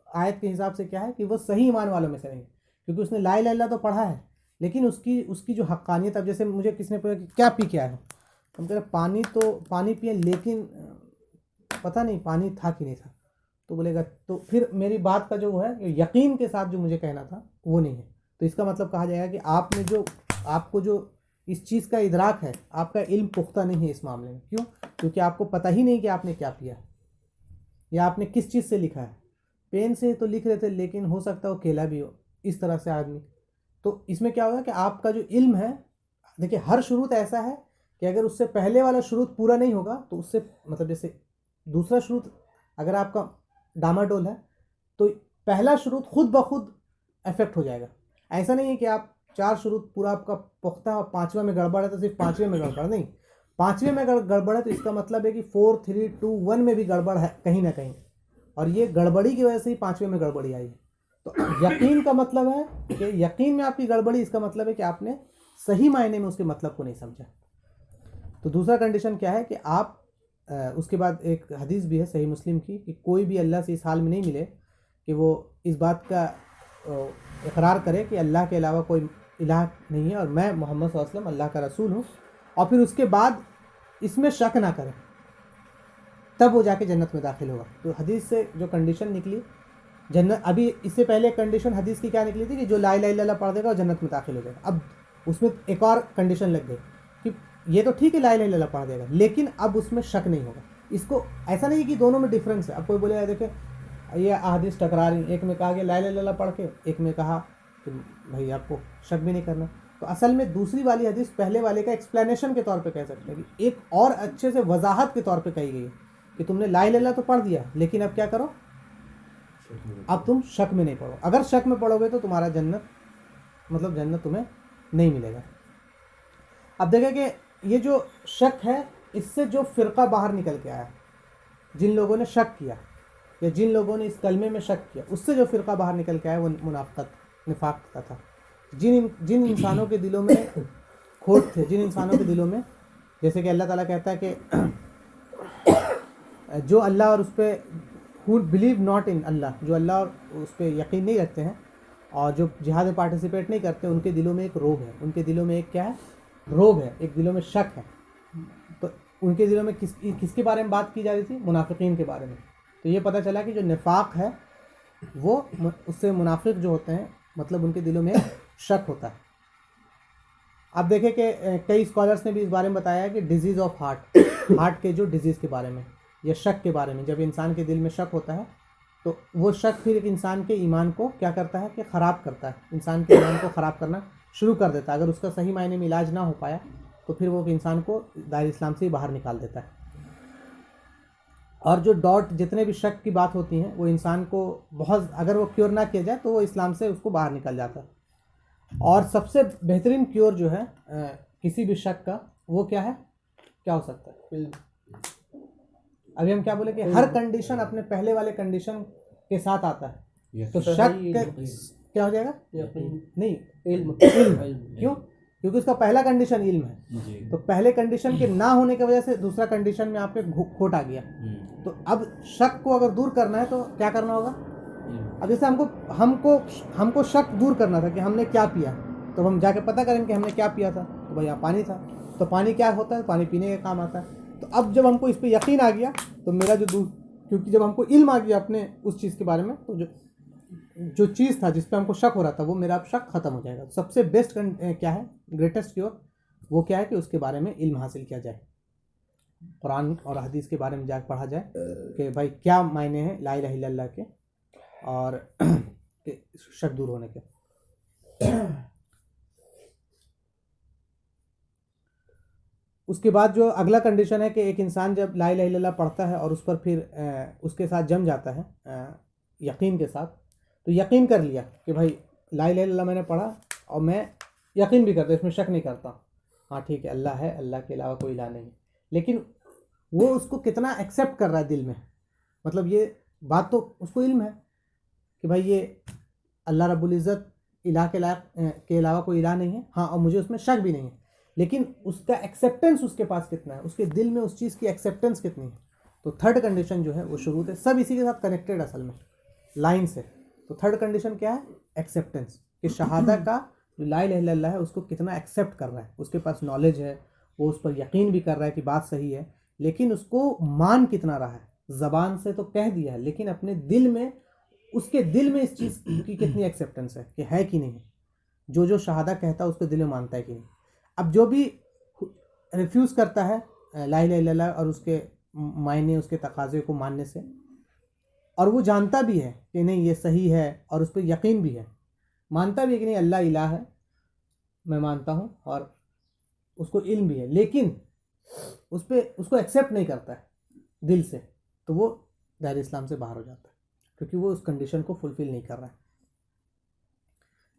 [SPEAKER 3] آیت کے حساب سے کیا ہے کہ وہ صحیح ایمان والوں میں سے نہیں، کیونکہ اس نے لا الہ الا اللہ تو پڑھا ہے لیکن اس کی جو حقانیت، اب جیسے مجھے کس نے پوچھا کہ کیا پی کے آئے ہو، ہم کہہ رہے پانی پیے لیکن پتہ نہیں پانی تھا کہ نہیں تھا. تو بولے گا تو پھر میری بات کا جو وہ ہے کہ یقین کے ساتھ جو مجھے کہنا تھا وہ نہیں ہے. تو اس کا مطلب کہا جائے گا کہ آپ کو جو اس چیز کا ادراک ہے، آپ کا علم پختہ نہیں ہے اس معاملے میں. کیوں؟ کیونکہ آپ کو پتہ ہی نہیں کہ آپ نے کیا پیا یا آپ نے کس چیز سے لکھا ہے. پین سے تو لکھ رہے تھے لیکن ہو سکتا ہے وہ کیلا بھی ہو، اس طرح سے آدمی. تو اس میں کیا ہوگا کہ آپ کا جو علم ہے، دیکھیں ہر شروط ایسا ہے کہ اگر اس سے پہلے والا شروط پورا نہیں ہوگا تو اس سے مطلب جیسے دوسرا شروط اگر آپ کا ڈاماڈول ہے تو پہلا شروط خود بخود افیکٹ ہو جائے گا. ایسا نہیں ہے کہ آپ 4 شروط پورا آپ کا پختہ اور 5ویں میں گڑبڑ ہے تو صرف 5ویں میں گڑبڑ نہیں، 5ویں میں اگر گڑبڑ ہے تو اس کا مطلب ہے کہ 4 3 2 1 میں بھی گڑبڑ ہے کہیں نہ کہیں. اور یہ گڑبڑی کی وجہ سے ہی 5ویں میں گڑبڑی آئی ہے. تو یقین کا مطلب ہے کہ یقین میں آپ کی گڑبڑی، اس کا مطلب ہے کہ آپ نے صحیح معنی میں اس کے مطلب کو نہیں سمجھا. تو دوسرا کنڈیشن کیا ہے کہ آپ اس کے بعد ایک حدیث بھی ہے صحیح مسلم کی کہ کوئی بھی اللہ سے اس حال میں نہیں ملے کہ وہ اس بات کا اقرار کرے کہ اللہ کے علاوہ کوئی الہ نہیں ہے اور میں محمد صلی اللہ علیہ وسلم اللہ کا رسول ہوں، اور پھر اس کے بعد اس میں شک نہ کرے، تب وہ جا کے جنت میں داخل ہوگا. تو حدیث سے جو کنڈیشن نکلی جنت، ابھی اس سے پہلے کنڈیشن حدیث کی کیا نکلی تھی کہ جو لا الہ الا اللہ پڑھ دے گا وہ جنت میں داخل ہو جائے گا. اب اس میں ایک اور کنڈیشن لگ گئی کہ یہ تو ٹھیک ہے لا الہ الا اللہ پڑھ دے گا، لیکن اب اس میں شک نہیں ہوگا. اس کو ایسا نہیں کہ دونوں میں ڈفرینس ہے. اب کوئی بولے دیکھیں یہ احادیث ٹکرا رہی، ایک میں کہا کہ لا الہ الا اللہ پڑھ کے، ایک میں کہا کہ بھائی آپ کو شک بھی نہیں کرنا. تو اصل میں دوسری والی حدیث پہلے والے کا ایکسپلینیشن کے طور پہ کہہ سکتے ہیں کہ ایک اور اچھے سے وضاحت کے طور پہ کہی گئی ہے کہ تم نے لا الہ الا اللہ تو پڑھ دیا، لیکن اب کیا کرو، اب تم شک میں نہیں پڑھو. اگر شک میں پڑھو گے تو تمہارا جنت تمہیں نہیں ملے گا. اب دیکھیں کہ یہ جو شک ہے، اس سے جو فرقہ باہر نکل کے آیا، جن لوگوں نے شک کیا یا جن لوگوں نے اس کلمے میں شک کیا، اس سے جو فرقہ باہر نکل کے آیا وہ نفاق کا تھا. جن انسانوں کے دلوں میں کھوٹ تھے، جن انسانوں کے دلوں میں، جیسے کہ اللہ تعالیٰ کہتا ہے کہ جو اللہ اور اس پہ who believe not in اللہ، جو اللہ اور اس پہ یقین نہیں رکھتے ہیں اور جو جہاد میں پارٹیسپیٹ نہیں کرتے، ان کے دلوں میں ایک روگ ہے. ان کے دلوں میں ایک کیا ہے، روگ ہے، ایک دلوں میں شک ہے. تو ان کے دلوں میں کس کے بارے میں بات کی جا رہی تھی؟ منافقین کے بارے میں. تو یہ پتہ چلا کہ جو نفاق ہے وہ اس سے منافق جو ہوتے ہیں، مطلب ان کے دلوں میں شک ہوتا ہے. اب دیکھیں کہ کئی اسکالرس نے بھی اس بارے میں بتایا ہے کہ ڈیزیز آف ہارٹ کے جو ڈیزیز کے بارے میں یا شک کے بارے میں، جب انسان کے دل میں شک ہوتا ہے تو وہ شک پھر ایک انسان کے ایمان کو کیا کرتا ہے کہ خراب کرتا ہے، انسان کے ایمان کو خراب کرنا شروع کر دیتا ہے. اگر اس کا صحیح معنی میں علاج نہ ہو پایا تو پھر وہ انسان کو دائرہ اسلام سے ہی باہر نکال دیتا ہے. اور جو ڈاٹ جتنے بھی شک کی بات ہوتی ہیں وہ انسان کو بہت، اگر وہ کیور نہ کیا جائے تو وہ اسلام سے اس کو باہر نکل جاتا ہے. اور سب سے بہترین کیور جو ہے کسی بھی شک کا، وہ کیا ہے، کیا ہو سکتا ہے؟ ابھی ہم کیا بولے کہ ہر کنڈیشن اپنے پہلے والے کنڈیشن کے ساتھ آتا ہے. تو شک کیا ہو جائے گا؟ نہیں، علم. کیوں؟ کیونکہ اس کا پہلا کنڈیشن علم ہے. تو پہلے کنڈیشن کے نہ ہونے کی وجہ سے دوسرا کنڈیشن میں آپ کے کھوٹ آ گیا. تو اب شک کو اگر دور کرنا ہے تو کیا کرنا ہوگا؟ اب جیسے ہم کو شک دور کرنا تھا کہ ہم نے کیا پیا، تو ہم جا کے پتہ کریں کہ ہم نے کیا پیا تھا. تو بھائی یہاں پانی تھا. تو پانی کیا ہوتا ہے؟ پانی پینے کا کام آتا ہے. تو اب جب ہم کو اس پہ یقین آ گیا تو میرا کیونکہ جب ہم کو علم آ گیا اپنے اس چیز کے بارے میں، تو جو چیز تھا جس پہ ہم کو شک ہو رہا تھا وہ میرا اب شک ختم ہو جائے گا. سب سے بیسٹ کیا ہے، گریٹسٹ کیور، وہ کیا ہے کہ اس کے بارے میں علم حاصل کیا جائے، قرآن اور حدیث کے بارے میں جا کے پڑھا جائے کہ بھائی کیا معنی ہیں لا الہ الا اللہ کے اور شک دور ہونے کے. اس کے بعد جو اگلا کنڈیشن ہے کہ ایک انسان جب لا الہ الا اللہ پڑھتا ہے اور اس پر پھر اس کے ساتھ جم جاتا ہے یقین کے ساتھ، تو یقین کر لیا کہ بھائی لا الہ الا اللہ میں نے پڑھا اور میں یقین بھی کرتا، اس میں شک نہیں کرتا، ہاں ٹھیک ہے اللہ ہے، اللہ کے علاوہ کوئی الہ نہیں. لیکن وہ اس کو کتنا ایکسیپٹ کر رہا ہے دل میں، مطلب یہ بات تو اس کو علم ہے کہ بھائی یہ اللہ رب العزت الہ کے علاوہ کوئی الہ نہیں ہے، ہاں، اور مجھے اس میں شک بھی نہیں ہے. لیکن اس کا ایکسیپٹنس اس کے پاس کتنا ہے، اس کے دل میں اس چیز کی ایکسیپٹنس کتنی ہے. تو تھرڈ کنڈیشن جو ہے وہ شروط ہے، سب اسی کے ساتھ کنیکٹڈ اصل میں لائن سے. تو تھرڈ کنڈیشن کیا ہے؟ ایکسیپٹنس، کہ شہادہ کا جو لا الہ الا اللہ ہے اس کو کتنا ایکسیپٹ کر رہا ہے، اس کے پاس نالج ہے، وہ اس پر یقین بھی کر رہا ہے کہ بات صحیح ہے، لیکن اس کو مان کتنا رہا ہے. زبان سے تو کہہ دیا ہے لیکن اپنے دل میں، اس کے دل میں اس چیز کی کتنی ایکسیپٹنس ہے کہ ہے کہ نہیں. جو شہادہ کہتا ہے اس کو دل میں مانتا ہے کہ نہیں. اب جو بھی ریفیوز کرتا ہے لا الہ الا اللہ اور اس کے معنی، اس کے تقاضے کو ماننے سے، اور وہ جانتا بھی ہے کہ نہیں یہ صحیح ہے اور اس پہ یقین بھی ہے، مانتا بھی ہے کہ نہیں اللہ الہ ہے، میں مانتا ہوں، اور اس کو علم بھی ہے، لیکن اس کو ایکسیپٹ نہیں کرتا ہے دل سے، تو وہ دائرہ اسلام سے باہر ہو جاتا ہے کیونکہ وہ اس کنڈیشن کو فلفل نہیں کر رہا ہے.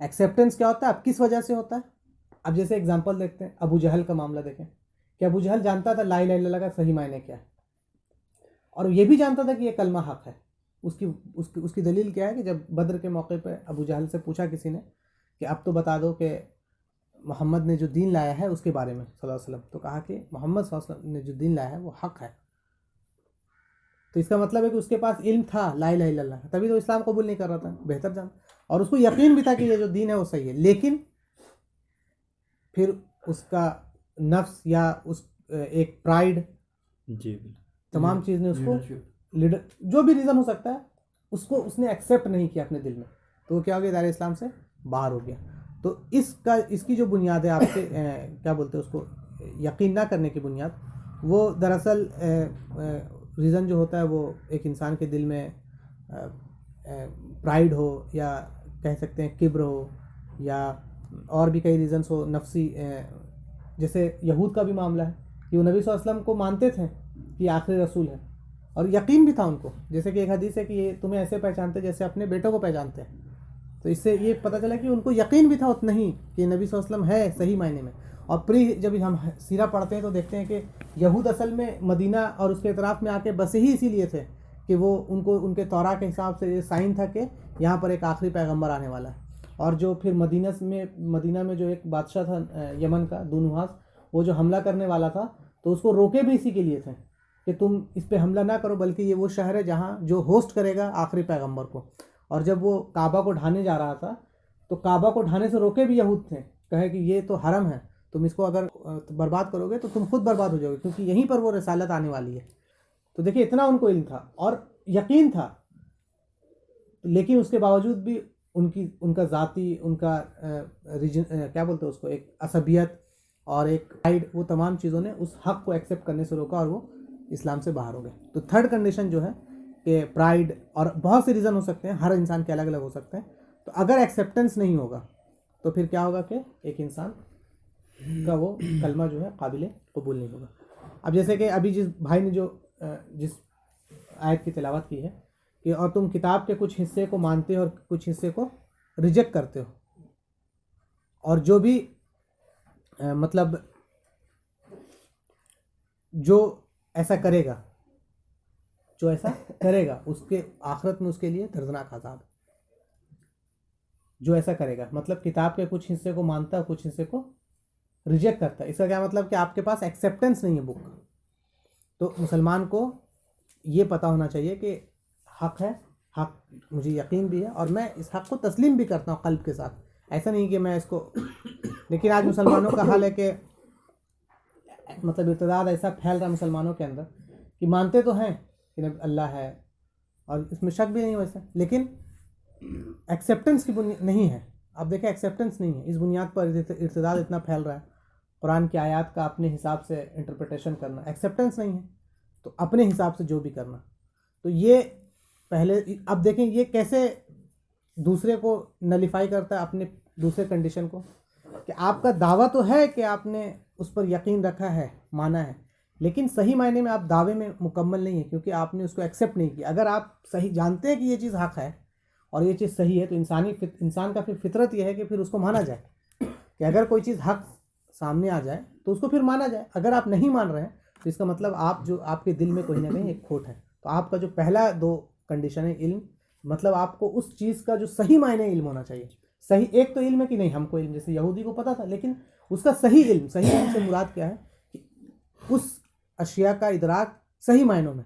[SPEAKER 3] ایکسیپٹنس کیا ہوتا ہے؟ اب کس وجہ سے ہوتا ہے؟ اب جیسے اگزامپل دیکھتے ہیں، ابو جہل کا معاملہ دیکھیں کہ ابو جہل جانتا تھا لا الہ الا اللہ کا صحیح معنی کیا ہے، اور یہ بھی جانتا تھا کہ یہ کلمہ حق ہے، اس کی دلیل کیا ہے کہ جب بدر کے موقع پہ ابو جہل سے پوچھا کسی نے کہ اب تو بتا دو کہ محمد نے جو دین لایا ہے اس کے بارے میں صلی اللہ علیہ وسلم، تو کہا کہ محمد صلی اللہ علیہ وسلم نے جو دین لایا ہے وہ حق ہے. تو اس کا مطلب ہے کہ اس کے پاس علم تھا لا الہ الا اللہ، تبھی تو اسلام قبول نہیں کر رہا تھا، بہتر جان، اور اس کو یقین بھی تھا کہ یہ جو دین ہے وہ صحیح ہے، لیکن پھر اس کا نفس یا اس ایک پرائیڈ،
[SPEAKER 4] جی
[SPEAKER 3] تمام چیز نے اس کو لیڈر، جو بھی ریزن ہو سکتا ہے، اس نے ایکسیپٹ نہیں کیا اپنے دل میں، تو وہ کیا ہو گیا، دائرہ اسلام سے باہر ہو گیا. تو اس کی جو بنیاد ہے آپ کے کیا بولتے ہیں اس کو، یقین نہ کرنے کی بنیاد، وہ دراصل ریزن جو ہوتا ہے وہ ایک انسان کے دل میں پرائیڈ ہو، یا کہہ سکتے ہیں کبر ہو، یا اور بھی کئی ریزنس ہو نفسی. جیسے یہود کا بھی معاملہ ہے کہ وہ نبی صلی اللہ علیہ وسلم کو مانتے تھے کہ یہ آخری رسول ہے، اور یقین بھی تھا ان کو، جیسے کہ ایک حدیث ہے کہ یہ تمہیں ایسے پہچانتے جیسے اپنے بیٹوں کو پہچانتے ہیں. تو اس سے یہ پتہ چلا کہ ان کو یقین بھی تھا اتنا ہی کہ نبی صلی اللہ علیہ وسلم ہے صحیح معنی میں. اور جب ہم سیرہ پڑھتے ہیں تو دیکھتے ہیں کہ یہود اصل میں مدینہ اور اس کے اطراف میں آ کے بسے ہی اسی لیے تھے کہ وہ ان کے توراہ کے حساب سے یہ سائن تھا کہ یہاں پر ایک آخری پیغمبر آنے والا ہے. اور جو پھر مدینہ میں جو ایک بادشاہ تھا یمن کا دونہاس، وہ جو حملہ کرنے والا تھا تو اس کو روکے بھی اسی کے لیے تھے کہ تم اس پہ حملہ نہ کرو، بلکہ یہ وہ شہر ہے جہاں جو ہوسٹ کرے گا آخری پیغمبر کو. اور جب وہ کعبہ کو ڈھانے جا رہا تھا تو کعبہ کو ڈھانے سے روکے بھی یہود تھے، کہے کہ یہ تو حرم ہے، تم اس کو اگر برباد کرو گے تو تم خود برباد ہو جاؤ گے، کیونکہ یہیں پر وہ رسالت آنے والی ہے. تو دیکھیے اتنا ان کو علم تھا اور یقین تھا، لیکن اس کے باوجود بھی ان کا ذاتی، ان کا کیا بولتے ہیں اس کو، ایک عصبیت اور ایک پرائڈ، وہ تمام چیزوں نے اس حق کو ایکسیپٹ کرنے سے روکا اور وہ اسلام سے باہر ہو گئے. تو تھرڈ کنڈیشن جو ہے کہ پرائڈ، اور بہت سے ریزن ہو سکتے ہیں، ہر انسان کے الگ الگ ہو سکتے ہیں. تو اگر ایکسیپٹنس نہیں ہوگا تو پھر کیا ہوگا کہ ایک انسان کا وہ کلمہ جو ہے قابل قبول نہیں ہوگا. اب جیسے کہ ابھی جس بھائی نے جس آیت کی تلاوت کی ہے کہ اور تم کتاب کے کچھ حصے کو مانتے ہو اور کچھ حصے کو ریجیکٹ کرتے ہو، اور جو بھی مطلب جو ایسا کرے گا اس کے آخرت میں اس کے لیے دردناک عذاب. جو ایسا کرے گا مطلب کتاب کے کچھ حصے کو مانتا ہے، کچھ حصے کو ریجیکٹ کرتا ہے. اس کا کیا مطلب کہ آپ کے پاس ایکسیپٹنس نہیں ہے بک کا. تو مسلمان کو یہ پتہ ہونا چاہیے کہ حق ہے، حق مجھے یقین بھی ہے اور میں اس حق کو تسلیم بھی کرتا ہوں قلب کے ساتھ. ایسا نہیں کہ میں اس کو، لیکن آج مسلمانوں کا حال ہے کہ مطلب ارتداد ایسا پھیل رہا ہے مسلمانوں کے اندر کہ مانتے تو ہیں کہ اللہ ہے اور اس میں شک بھی نہیں ویسے، لیکن ایکسیپٹنس کی بنیاد نہیں ہے. اب دیکھیں ایکسیپٹنس نہیں ہے، اس بنیاد پر ارتداد اتنا پھیل رہا ہے. قرآن کی آیات کا اپنے حساب سے انٹرپریٹیشن کرنا، ایکسیپٹنس نہیں ہے تو اپنے حساب سے جو بھی کرنا. تو یہ پہلے اب دیکھیں یہ کیسے دوسرے کو نلیفائی کرتا ہے اپنے دوسرے کنڈیشن کو، کہ آپ کا دعویٰ تو ہے کہ آپ نے اس پر یقین رکھا ہے، مانا ہے، لیکن صحیح معنی میں آپ دعوے میں مکمل نہیں ہیں کیونکہ آپ نے اس کو ایکسیپٹ نہیں کیا. اگر آپ صحیح جانتے ہیں کہ یہ چیز حق ہے اور یہ چیز صحیح ہے تو انسان کا پھر فطرت یہ ہے کہ پھر اس کو مانا جائے، کہ اگر کوئی چیز حق سامنے آ جائے تو اس کو پھر مانا جائے. اگر آپ نہیں مان رہے ہیں تو اس کا مطلب آپ کے دل میں کہیں نہ کہیں ایک کھوٹ ہے. تو آپ کا جو پہلا دو کنڈیشن ہے علم، مطلب آپ کو اس چیز کا جو صحیح معنی علم ہونا چاہیے. صحیح ایک تو علم ہے کہ نہیں ہم کو علم، جیسے یہودی کو پتہ تھا، لیکن اس کا صحیح علم سے مراد کیا ہے کہ اس اشیاء کا ادراک صحیح معنوں میں.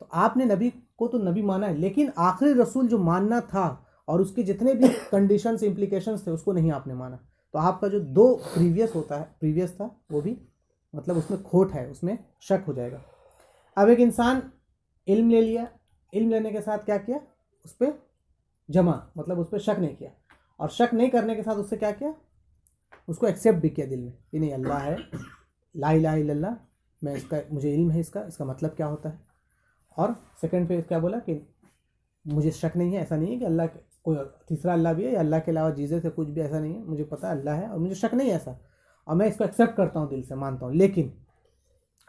[SPEAKER 3] تو آپ نے نبی کو تو نبی مانا ہے، لیکن آخری رسول جو ماننا تھا اور اس کے جتنے بھی کنڈیشنز امپلیکیشنز تھے اس کو نہیں آپ نے مانا. تو آپ کا جو دو پریویس تھا وہ بھی مطلب اس میں کھوٹ ہے، اس میں شک ہو جائے گا. اب ایک انسان علم لے لیا، علم لینے کے ساتھ کیا کیا، اس پہ جمع، مطلب اس پہ شک نہیں کیا، اور شک نہیں کرنے کے ساتھ اس سے کیا کیا، اس کو ایکسیپٹ بھی کیا دل میں کہ نہیں اللہ ہے، لا الہ الا اللہ، میں اس کا مجھے علم ہے، اس کا مطلب کیا ہوتا ہے. اور سیکنڈ پہ کیا بولا کہ مجھے شک نہیں ہے، ایسا نہیں ہے کہ اللہ کوئی تیسرا اللہ بھی ہے یا اللہ کے علاوہ چیزیں سے کچھ بھی ایسا نہیں ہے، مجھے پتہ اللہ ہے اور مجھے شک نہیں ہے ایسا، اور میں اس کو ایکسیپٹ کرتا ہوں، دل سے مانتا ہوں. لیکن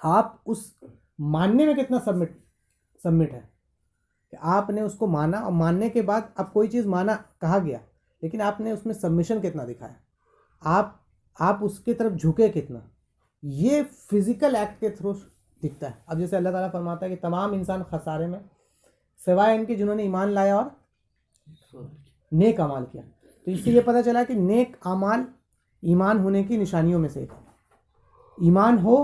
[SPEAKER 3] آپ اس ماننے میں کتنا سبمٹ ہے کہ آپ نے اس کو مانا، اور ماننے کے بعد اب کوئی چیز مانا کہا گیا لیکن آپ نے اس میں سبمیشن کتنا دکھایا، آپ اس کی طرف جھکے کتنا، یہ فزیکل ایکٹ کے تھرو دکھتا ہے. اب جیسے اللہ تعالیٰ فرماتا ہے کہ تمام انسان خسارے میں سوائے ان کے جنہوں نے ایمان لایا اور نیک اعمال کیا. تو اس سے یہ پتہ چلا کہ نیک اعمال ایمان ہونے کی نشانیوں میں سے ایک. ایمان ہو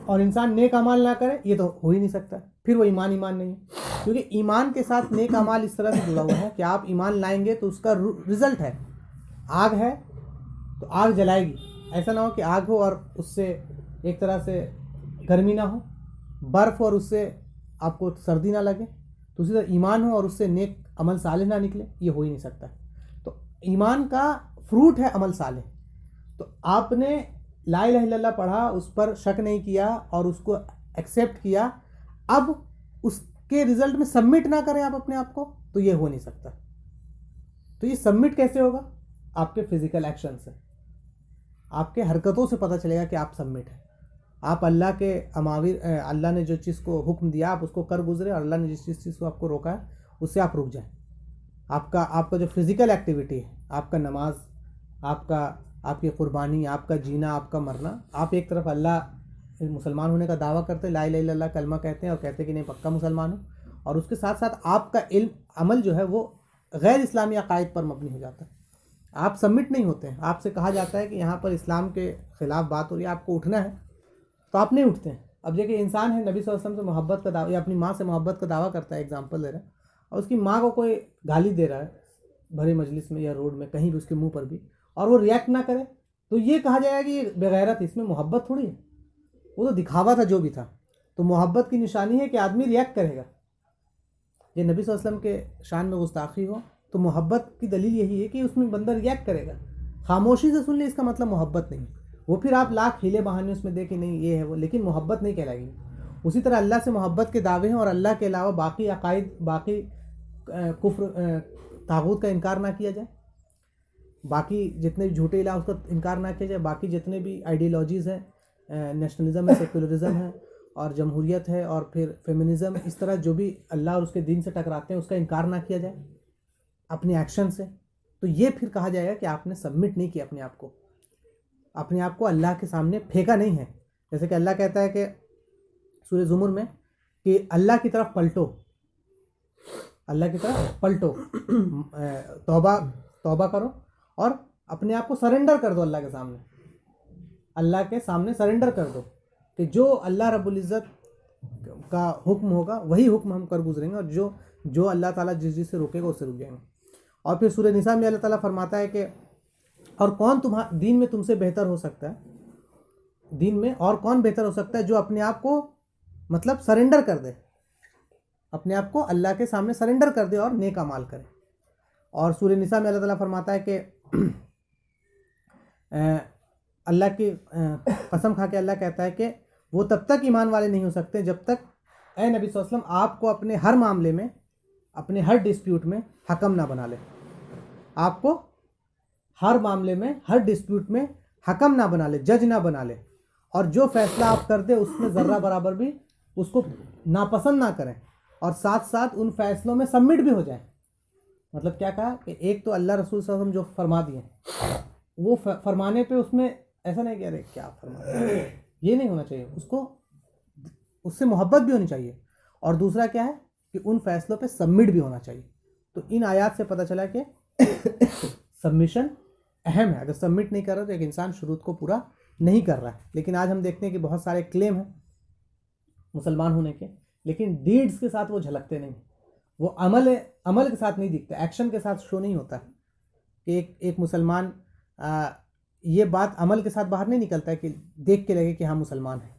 [SPEAKER 3] اور انسان نیک اعمال نہ کرے یہ تو ہو ہی نہیں سکتا, پھر وہ ایمان نہیں ہے. کیونکہ ایمان کے ساتھ نیک اعمال اس طرح سے جڑا ہوا ہے کہ آپ ایمان لائیں گے تو اس کا رزلٹ ہے آگ ہے تو آگ جلائے گی. ایسا نہ ہو کہ آگ ہو اور اس سے ایک طرح سے گرمی نہ ہو, برف اور اس سے آپ کو سردی نہ لگے. تو اسی طرح ایمان ہو اور اس سے نیک عمل صالح نہ نکلے, یہ ہو ہی نہیں سکتا. تو ایمان کا فروٹ ہے عمل صالح. تو آپ نے لا الہ الا اللہ پڑھا, اس پر شک نہیں کیا اور اس کو ایکسیپٹ کیا, اب اس کے رزلٹ میں سبمٹ نہ کریں آپ اپنے آپ کو, تو یہ ہو نہیں سکتا. تو یہ سبمٹ کیسے ہوگا؟ آپ کے فزیکل ایکشن سے, آپ کے حرکتوں سے پتہ چلے گا کہ آپ سبمٹ ہیں. آپ اللہ کے اماور, اللہ نے جو چیز کو حکم دیا آپ اس کو کر گزرے, اور اللہ نے جس چیز کو آپ کو روکا ہے اس سے آپ رک جائیں. آپ کا جو فزیکل ایکٹیویٹی ہے, آپ کا نماز, آپ کی قربانی, آپ کا جینا, آپ کا مرنا, آپ ایک طرف اللہ مسلمان ہونے کا دعویٰ کرتے, لا الہ الا اللہ کلمہ کہتے ہیں اور کہتے ہیں کہ نہیں پکا مسلمان ہوں, اور اس کے ساتھ ساتھ آپ کا علم عمل جو ہے وہ غیر اسلامی عقائد پر مبنی ہو جاتا ہے. آپ سبمٹ نہیں ہوتے ہیں. آپ سے کہا جاتا ہے کہ یہاں پر اسلام کے خلاف بات ہو رہی ہے, آپ کو اٹھنا ہے, تو آپ نہیں اٹھتے ہیں. اب دیکھیں انسان ہے, نبی صلی اللہ علیہ وسلم سے محبت کا دعویٰ یا اپنی ماں سے محبت کا دعویٰ کرتا ہے, ایگزامپل دے رہا ہے, اور اس کی ماں کو کوئی گالی دے رہا ہے بھرے مجلس میں یا روڈ میں کہیں بھی اس کے منہ پر بھی, اور وہ ریئیکٹ نہ کرے, تو یہ کہا جائے گا کہ یہ بغیرت, اس میں محبت تھوڑی ہے, وہ تو دکھاوا تھا جو بھی تھا. تو محبت کی نشانی ہے کہ آدمی ریئیکٹ کرے گا. یہ نبی صلی اللہ علیہ وسلم کے شان میں گستاخی ہو تو محبت کی دلیل یہی ہے کہ اس میں بندہ ریئیکٹ کرے گا. خاموشی سے سن لے اس کا مطلب محبت نہیں. وہ پھر آپ لاکھ ہیلے بہانے اس میں دے کہ نہیں یہ ہے وہ, لیکن محبت نہیں کہلائے گی. اسی طرح اللہ سے محبت کے دعوے ہیں, اور اللہ کے علاوہ باقی عقائد, باقی کفر طاغوت کا انکار نہ کیا جائے, باقی جتنے بھی جھوٹے الہ اس کا انکار نہ کیا جائے, باقی جتنے بھی آئیڈیالوجیز ہیں, نیشنلزم ہے, سیکولرزم ہے, اور جمہوریت ہے, اور پھر فیمنزم, اس طرح جو بھی اللہ اور اس کے دین سے ٹکراتے ہیں اس کا انکار نہ کیا جائے اپنے ایکشن سے. تو یہ پھر کہا جائے گا کہ آپ نے سبمٹ نہیں کیا اپنے آپ کو اللہ کے سامنے پھینکا نہیں ہے. جیسے کہ اللہ کہتا ہے کہ سورہ زمر میں کہ اللہ کی طرف پلٹو, اللہ کی طرف پلٹو, توبہ کرو اور اپنے آپ کو سرنڈر کر دو اللہ کے سامنے, اللہ کے سامنے سرنڈر کر دو کہ جو اللہ رب العزت کا حکم ہوگا وہی حکم ہم کر گزریں گے, اور جو اللہ تعالیٰ جس سے روکے گا اس سے رک جائیں گے. اور پھر سورہ نساء میں اللہ تعالیٰ فرماتا ہے کہ اور کون دین میں تم سے بہتر ہو سکتا ہے, دین میں اور کون بہتر ہو سکتا ہے جو اپنے آپ کو مطلب سرنڈر کر دے, اپنے آپ کو اللہ کے سامنے سرنڈر کر دے اور نیک اعمال کرے. اور سورہ نساء میں اللہ تعالیٰ فرماتا ہے کہ اللہ کی قسم کھا کے اللہ کہتا ہے کہ وہ تب تک ایمان والے نہیں ہو سکتے جب تک اے نبی صلی اللہ علیہ وسلم آپ کو اپنے ہر معاملے میں, اپنے ہر ڈسپیوٹ میں حکم نہ بنا لے. آپ کو ہر معاملے میں, ہر ڈسپیوٹ میں حکم نہ بنا لے, جج نہ بنا لے, اور جو فیصلہ آپ کر دے اس میں ذرہ برابر بھی اس کو ناپسند نہ کریں, اور ساتھ ساتھ ان فیصلوں میں سبمٹ بھی ہو جائیں. مطلب کیا کہا کہ ایک تو اللہ رسول صلی اللہ علیہ وسلم جو فرما دیے وہ فرمانے پہ اس میں ایسا نہیں کہہ رہے کیا فرما, یہ نہیں ہونا چاہیے, اس کو اس سے محبت بھی ہونی چاہیے, اور دوسرا کیا ہے کہ ان فیصلوں پہ سبمٹ بھی ہونا چاہیے. تو ان آیات سے پتہ چلا کہ سبمیشن اہم ہے. اگر سبمٹ نہیں کر رہا تو ایک انسان شروط کو پورا نہیں کر رہا ہے. لیکن آج ہم دیکھتے ہیں کہ بہت سارے کلیم ہیں مسلمان ہونے کے, لیکن ڈیڈز کے ساتھ وہ جھلکتے نہیں, وہ عمل کے ساتھ نہیں دکھتے, ایکشن کے ساتھ شو نہیں ہوتا کہ ایک مسلمان یہ بات عمل کے ساتھ باہر نہیں نکلتا ہے کہ دیکھ کے لگے کہ ہاں مسلمان ہے,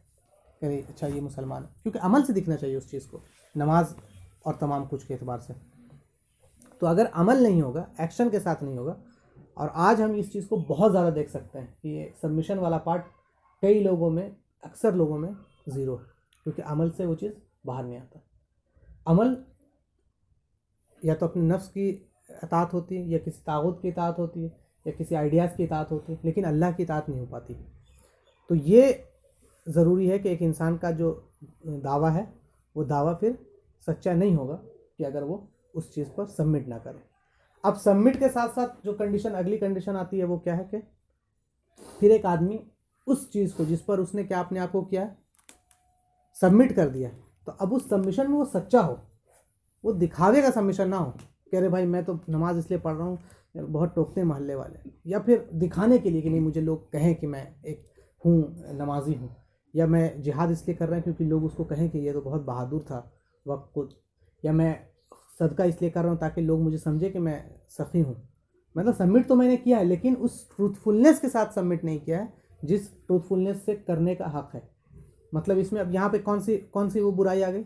[SPEAKER 3] کہ اچھا یہ مسلمان ہے, کیونکہ عمل سے دکھنا چاہیے اس چیز کو, نماز اور تمام کچھ کے اعتبار سے. تو اگر عمل نہیں ہوگا, ایکشن کے ساتھ نہیں ہوگا, اور آج ہم اس چیز کو بہت زیادہ دیکھ سکتے ہیں کہ یہ سبمیشن والا پارٹ کئی لوگوں میں, اکثر لوگوں میں زیرو ہے, کیونکہ عمل سے وہ چیز باہر نہیں آتا. عمل یا تو اپنے نفس کی اطاعت ہوتی ہے, یا کسی طاغوت کی اطاعت ہوتی ہے, یا کسی آئیڈیاز کی اطاعت ہوتی ہے, لیکن اللہ کی اطاعت نہیں ہو پاتی. تو یہ ضروری ہے کہ ایک انسان کا جو دعویٰ ہے وہ دعویٰ پھر سچا نہیں ہوگا کہ اگر وہ اس چیز پر سبمٹ نہ کرے. اب سبمٹ کے ساتھ ساتھ جو کنڈیشن, اگلی کنڈیشن آتی ہے وہ کیا ہے کہ پھر ایک آدمی اس چیز کو جس پر اس نے کیا اپنے آپ کو کیا سبمٹ کر دیا, تو اب اس سبمیشن میں وہ سچا ہو, وہ دکھاوے کا سبمیشن نہ ہو کہ ارے بھائی میں تو نماز اس لیے پڑھ رہا ہوں، بہت ٹوکتے ہیں محلے والے، یا پھر دکھانے کے لیے کہ نہیں مجھے لوگ کہیں کہ میں ایک ہوں نمازی ہوں، یا میں جہاد اس لیے کر رہا ہوں کیونکہ لوگ اس کو کہیں کہ یہ تو بہت بہادر تھا وقت کو، یا میں صدقہ اس لیے کر رہا ہوں تاکہ لوگ مجھے سمجھے کہ میں سخی ہوں. مطلب سبمٹ تو میں نے کیا ہے لیکن اس ٹروتھفلنس کے ساتھ سبمٹ نہیں کیا ہے جس ٹروتھفلنس سے کرنے کا حق ہے. مطلب اس میں اب یہاں پہ کون سی وہ برائی آ گئی؟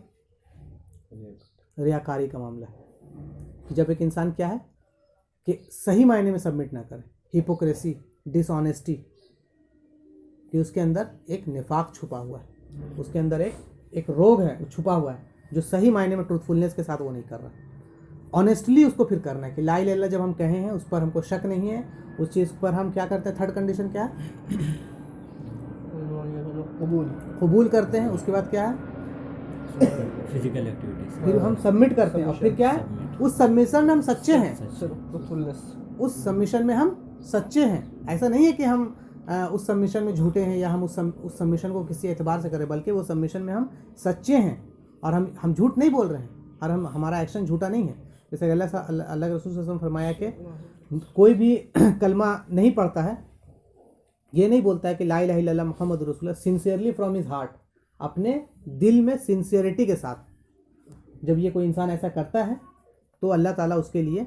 [SPEAKER 3] ریاکاری کا معاملہ ہے کہ جب ایک انسان کیا ہے کہ صحیح معنی میں سبمٹ نہ کرے، ہپوکریسی، ڈس آنیسٹی، کہ اس کے اندر ایک نفاق چھپا ہوا ہے، اس کے اندر ایک روگ ہے چھپا ہوا ہے جو صحیح معنی میں ٹروتھفلنس کے ساتھ وہ نہیں کر رہا. آنیسٹلی اس کو پھر کرنا ہے کہ لا الہ الا اللہ جب ہم کہیں ہیں اس پر ہم کو شک نہیں ہے، اس چیز پر ہم کیا کرتے ہیں، تھرڈ کنڈیشن کیا ہے، قبول کرتے ہیں. اس کے بعد کیا ہے،
[SPEAKER 4] فزیکل ایکٹیویٹیز،
[SPEAKER 3] پھر ہم سبمٹ کرتے ہیں، اور پھر کیا ہے، اس سبمیشن میں ہم سچے ہیں، اس سبمیشن میں ہم سچے ہیں. ایسا نہیں ہے کہ ہم اس سبمیشن میں جھوٹے ہیں یا ہم اس سبمیشن کو کسی اعتبار سے کریں، بلکہ وہ سبمیشن میں ہم سچے ہیں اور ہم جھوٹ نہیں بول رہے ہیں اور ہمارا ایکشن جھوٹا نہیں ہے. جیسے اللہ کے رسول صلی اللہ علیہ وسلم فرمایا کہ کوئی بھی کلمہ نہیں پڑھتا ہے، یہ نہیں بولتا ہے کہ لا الہ الا اللہ محمد رسول اللہ سنسیئرلی فرام ہز ہارٹ، اپنے دل میں سنسیئرٹی کے ساتھ. جب یہ کوئی انسان ایسا کرتا ہے تو اللہ تعالیٰ اس کے لیے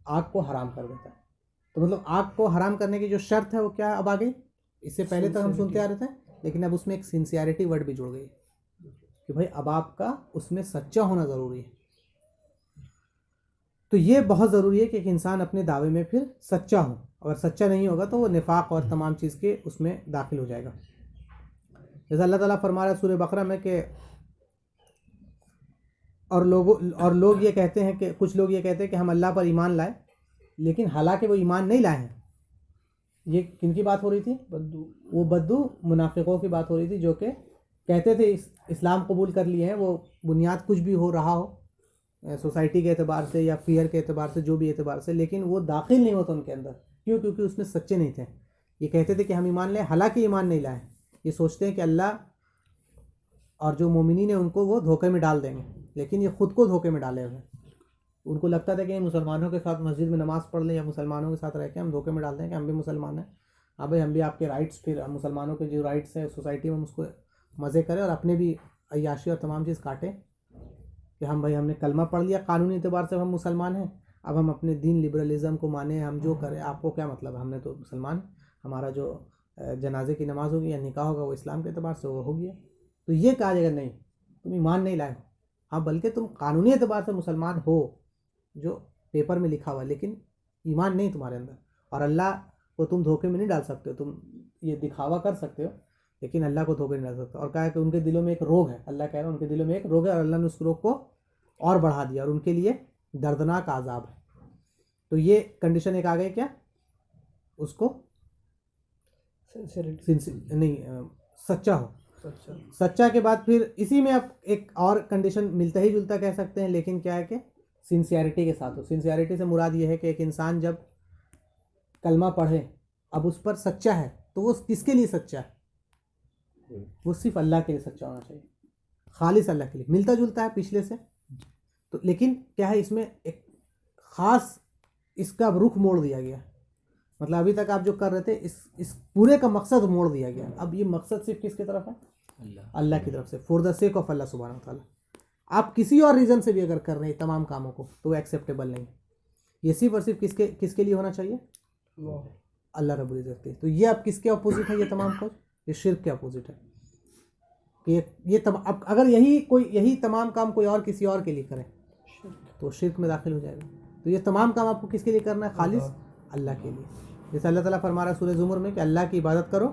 [SPEAKER 3] آگ کو حرام کر دیتا ہے. تو مطلب آگ کو حرام کرنے کی جو شرط ہے وہ کیا اب آ گئی؟ اس سے پہلے تک ہم سنتے آ رہے تھے لیکن اب اس میں ایک سنسیئرٹی ورڈ بھی جڑ گئی کہ بھائی اب آپ کا اس میں سچا ہونا ضروری ہے. تو یہ بہت ضروری ہے کہ ایک انسان اپنے دعوے میں پھر سچا ہو. اگر سچا نہیں ہوگا تو وہ نفاق اور تمام چیز کے اس میں داخل ہو جائے گا. جیسا اللہ تعالیٰ فرما رہا ہے سورہ بقرہ میں کہ اور لوگ یہ کہتے ہیں کہ کچھ لوگ یہ کہتے ہیں کہ ہم اللہ پر ایمان لائے لیکن حالانکہ وہ ایمان نہیں لائے ہیں. یہ کن کی بات ہو رہی تھی؟ وہ بدو منافقوں کی بات ہو رہی تھی جو کہ کہتے تھے اسلام قبول کر لیے ہیں، وہ بنیاد کچھ بھی ہو رہا ہو سوسائٹی کے اعتبار سے یا فیئر کے اعتبار سے، جو بھی اعتبار سے، لیکن وہ داخل نہیں ہوتا ان کے اندر. کیوں؟ کیونکہ اس میں سچے نہیں تھے. یہ کہتے تھے کہ ہم ایمان لیں، حالانکہ ایمان نہیں لائے. یہ سوچتے ہیں کہ اللہ اور جو مومنین ہیں ان کو وہ دھوکے میں ڈال دیں گے، لیکن یہ خود کو دھوکے میں ڈالے ہوئے. ان کو لگتا تھا کہ مسلمانوں کے ساتھ مسجد میں نماز پڑھ لیں یا مسلمانوں کے ساتھ رہ کے ہم دھوکے میں ڈال دیں کہ ہم بھی مسلمان ہیں. ہاں بھائی ہم بھی آپ کے رائٹس، پھر مسلمانوں کے جو رائٹس ہیں سوسائٹی میں ہم اس کو مزے کریں اور اپنے بھی عیاشی اور تمام چیز کاٹیں کہ ہم نے کلمہ پڑھ لیا، قانونی اعتبار سے ہم مسلمان ہیں، اب ہم اپنے دین لبرلزم کو مانیں، ہم جو کریں آپ کو کیا مطلب ہے، ہم نے تو مسلمان، ہمارا جو جنازے کی نماز ہوگی یا نکاح ہوگا وہ اسلام کے اعتبار سے وہ ہو گیا. تو یہ کہا جائے گا نہیں تم ایمان نہیں لائے ہو، ہاں بلکہ تم قانونی اعتبار سے مسلمان ہو جو پیپر میں لکھا ہوا، لیکن ایمان نہیں تمہارے اندر. اور اللہ کو تم دھوکے میں نہیں ڈال سکتے، تم یہ دکھاوا کر سکتے ہو لیکن اللہ کو دھوکے نہیں ڈال سکتے. اور کہا کہ ان کے دلوں میں ایک روگ ہے، اللہ کہہ رہا ہے ان کے دلوں میں ایک روگ ہے اور اللہ نے اس روگ کو اور بڑھا دیا اور ان کے لیے دردناک عذاب ہے. تو یہ کنڈیشن ایک آ گئی کیا، اس کو نہیں سچا ہو. سچا کے بعد پھر اسی میں اب ایک اور کنڈیشن ملتا ہی جلتا کہہ سکتے ہیں، لیکن کیا ہے کہ سنسیئرٹی کے ساتھ ہو. سنسیئرٹی سے مراد یہ ہے کہ ایک انسان جب کلمہ پڑھے اب اس پر سچا ہے تو وہ کس کے لیے سچا ہے؟ وہ صرف اللہ کے لیے سچا ہونا چاہیے، خالص اللہ کے لیے. ملتا جلتا ہے پچھلے سے تو، لیکن کیا ہے اس میں ایک خاص اس کا رخ موڑ دیا گیا. مطلب ابھی تک آپ جو کر رہے تھے اس پورے کا مقصد موڑ دیا گیا. اب یہ مقصد صرف کس کی طرف ہے؟ اللہ کی طرف سے، فور دا سیک آف اللہ سبحانہ و تعالیٰ. آپ کسی اور ریزن سے بھی اگر کر رہے ہیں تمام کاموں کو تو وہ ایکسیپٹیبل نہیں. یہ صرف اور صرف کس کے لیے ہونا چاہیے؟ اللہ رب العزت کے. تو یہ اب کس کے اپوزٹ ہے یہ تمام کچھ؟ یہ شرک کے اپوزٹ ہے کہ اب اگر یہی تمام کام کوئی اور کسی اور کے لیے کرے تو شرک میں داخل ہو جائے گا. تو یہ تمام کام آپ کو کس کے لیے کرنا ہے؟ خالص اللہ کے لیے. جیسے اللہ تعالیٰ فرما رہا ہے سورہ زمر میں کہ اللہ کی عبادت کرو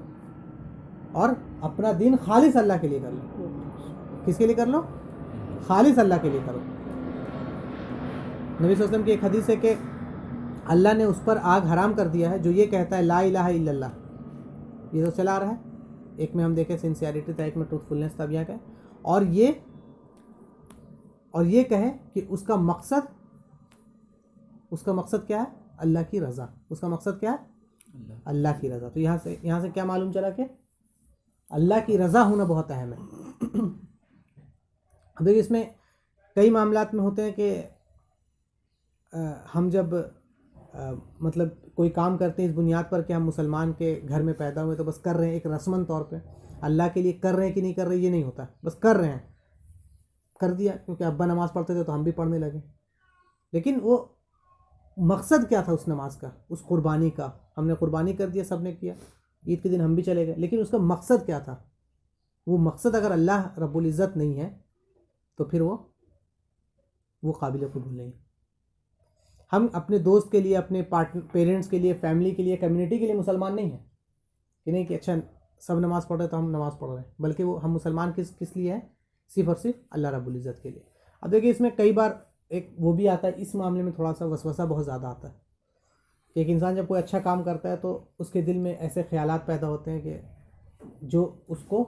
[SPEAKER 3] اور اپنا دین خالص اللہ کے لیے کر لو. کس کے لیے کر لو؟ خالص اللہ کے لیے کرو. نبی صلی اللہ علیہ وسلم کی ایک حدیث ہے کہ اللہ نے اس پر آگ حرام کر دیا ہے جو یہ کہتا ہے لا الہ الا اللہ. یہ تو چلا رہا ہے. ایک میں ہم دیکھیں سنسیئرٹی تھا، ایک میں ٹروتھفلنس تھا. یہاں کا اور یہ کہے کہ اس کا مقصد کیا ہے؟ اللہ کی رضا. اس کا مقصد کیا ہے؟ اللہ کی رضا. تو یہاں سے کیا معلوم چلا کہ اللہ کی رضا ہونا بہت اہم ہے. دیکھیے اس میں کئی معاملات میں ہوتے ہیں کہ ہم جب مطلب کوئی کام کرتے ہیں اس بنیاد پر کہ ہم مسلمان کے گھر میں پیدا ہوئے تو بس کر رہے ہیں ایک رسمن طور پہ، اللہ کے لیے کر رہے ہیں کہ نہیں کر رہے یہ نہیں ہوتا، بس کر رہے ہیں، کر دیا کیونکہ ابا نماز پڑھتے تھے تو ہم بھی پڑھنے لگے. لیکن وہ مقصد کیا تھا اس نماز کا، اس قربانی کا؟ ہم نے قربانی کر دیا، سب نے کیا، عید کے دن ہم بھی چلے گئے، لیکن اس کا مقصد کیا تھا؟ وہ مقصد اگر اللہ رب العزت نہیں ہے تو پھر وہ قابل قبول نہیں. ہم اپنے دوست کے لیے، اپنے پیرنٹس کے لیے، فیملی کے لیے، کمیونٹی کے لیے مسلمان نہیں ہیں کہ نہیں کہ اچھا سب نماز پڑھ رہے تو ہم نماز پڑھ رہے ہیں، بلکہ وہ ہم مسلمان کس لیے ہیں؟ صرف اور صرف اللہ رب العزت کے لیے. اب دیکھیے اس میں کئی بار ایک وہ بھی آتا ہے، اس معاملے میں تھوڑا سا وسوسہ بہت زیادہ آتا ہے کہ ایک انسان جب کوئی اچھا کام کرتا ہے تو اس کے دل میں ایسے خیالات پیدا ہوتے ہیں کہ جو اس کو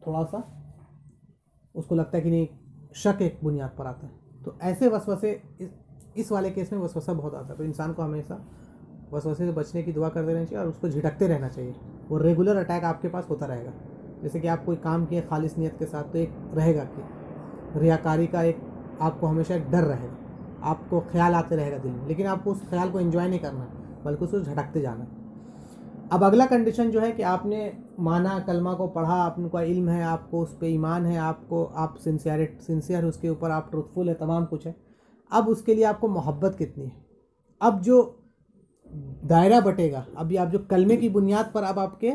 [SPEAKER 3] تھوڑا سا اس کو لگتا ہے کہ نہیں، شک ایک بنیاد پر آتا ہے. تو ایسے وسوسے اس والے کیس میں وسوسہ بہت آتا ہے، تو انسان کو ہمیشہ وسوسے سے بچنے کی دعا کرتے رہنا چاہیے اور اس کو جھٹکتے رہنا چاہیے. وہ ریگولر اٹیک آپ کے پاس ہوتا رہے گا. جیسے کہ آپ کوئی کام کیے خالص نیت کے ساتھ تو ایک رہے گا کہ ریاکاری کا ایک آپ کو ہمیشہ ایک ڈر رہے گا، آپ کو خیال آتے رہے گا دل میں، لیکن آپ کو اس خیال کو انجوائے نہیں کرنا بلکہ اس کو جھٹکتے جانا. اب اگلا کنڈیشن جو ہے کہ آپ نے مانا، کلمہ کو پڑھا، آپ کا علم ہے، آپ کو اس پہ ایمان ہے، آپ سنسیئر اس کے اوپر، آپ ٹروتھفل ہے، تمام کچھ ہے. اب اس کے لیے آپ کو محبت کتنی ہے؟ اب جو دائرہ بٹے گا، اب یہ آپ جو کلمے کی بنیاد پر اب آپ کے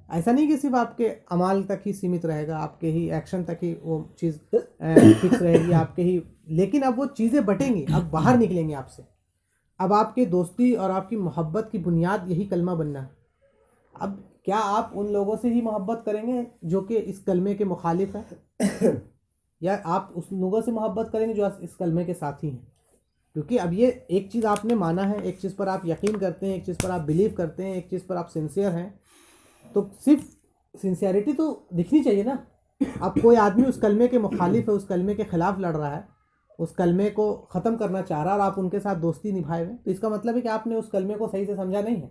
[SPEAKER 3] ایسا نہیں کہ صرف آپ کے اعمال تک ہی سیمت رہے گا، آپ کے ہی ایکشن تک ہی وہ چیز فکس رہے گی آپ کے ہی، لیکن اب وہ چیزیں بٹیں گی، اب باہر نکلیں گے آپ سے. اب آپ کی دوستی اور آپ کی محبت کی بنیاد یہی کلمہ بننا ہے. اب کیا آپ ان لوگوں سے ہی محبت کریں گے جو کہ اس کلمے کے مخالف ہیں، یا آپ اس لوگوں سے محبت کریں گے جو اس کلمے کے ساتھی ہیں؟ کیونکہ اب یہ ایک چیز آپ نے مانا ہے، ایک چیز پر آپ یقین کرتے ہیں، ایک چیز پر آپ بلیو کرتے ہیں، ایک چیز پر آپ سنسیئر ہیں، تو صرف سنسیئرٹی تو دکھنی چاہیے نا. اب کوئی آدمی اس کلمے کے مخالف ہے، اس کلمے کے خلاف لڑ رہا ہے، اس کلمے کو ختم کرنا چاہ رہا ہے اور آپ ان کے ساتھ دوستی نبھائے ہوئے، تو اس کا مطلب ہے کہ آپ نے اس کلمے کو صحیح سے سمجھا نہیں ہے،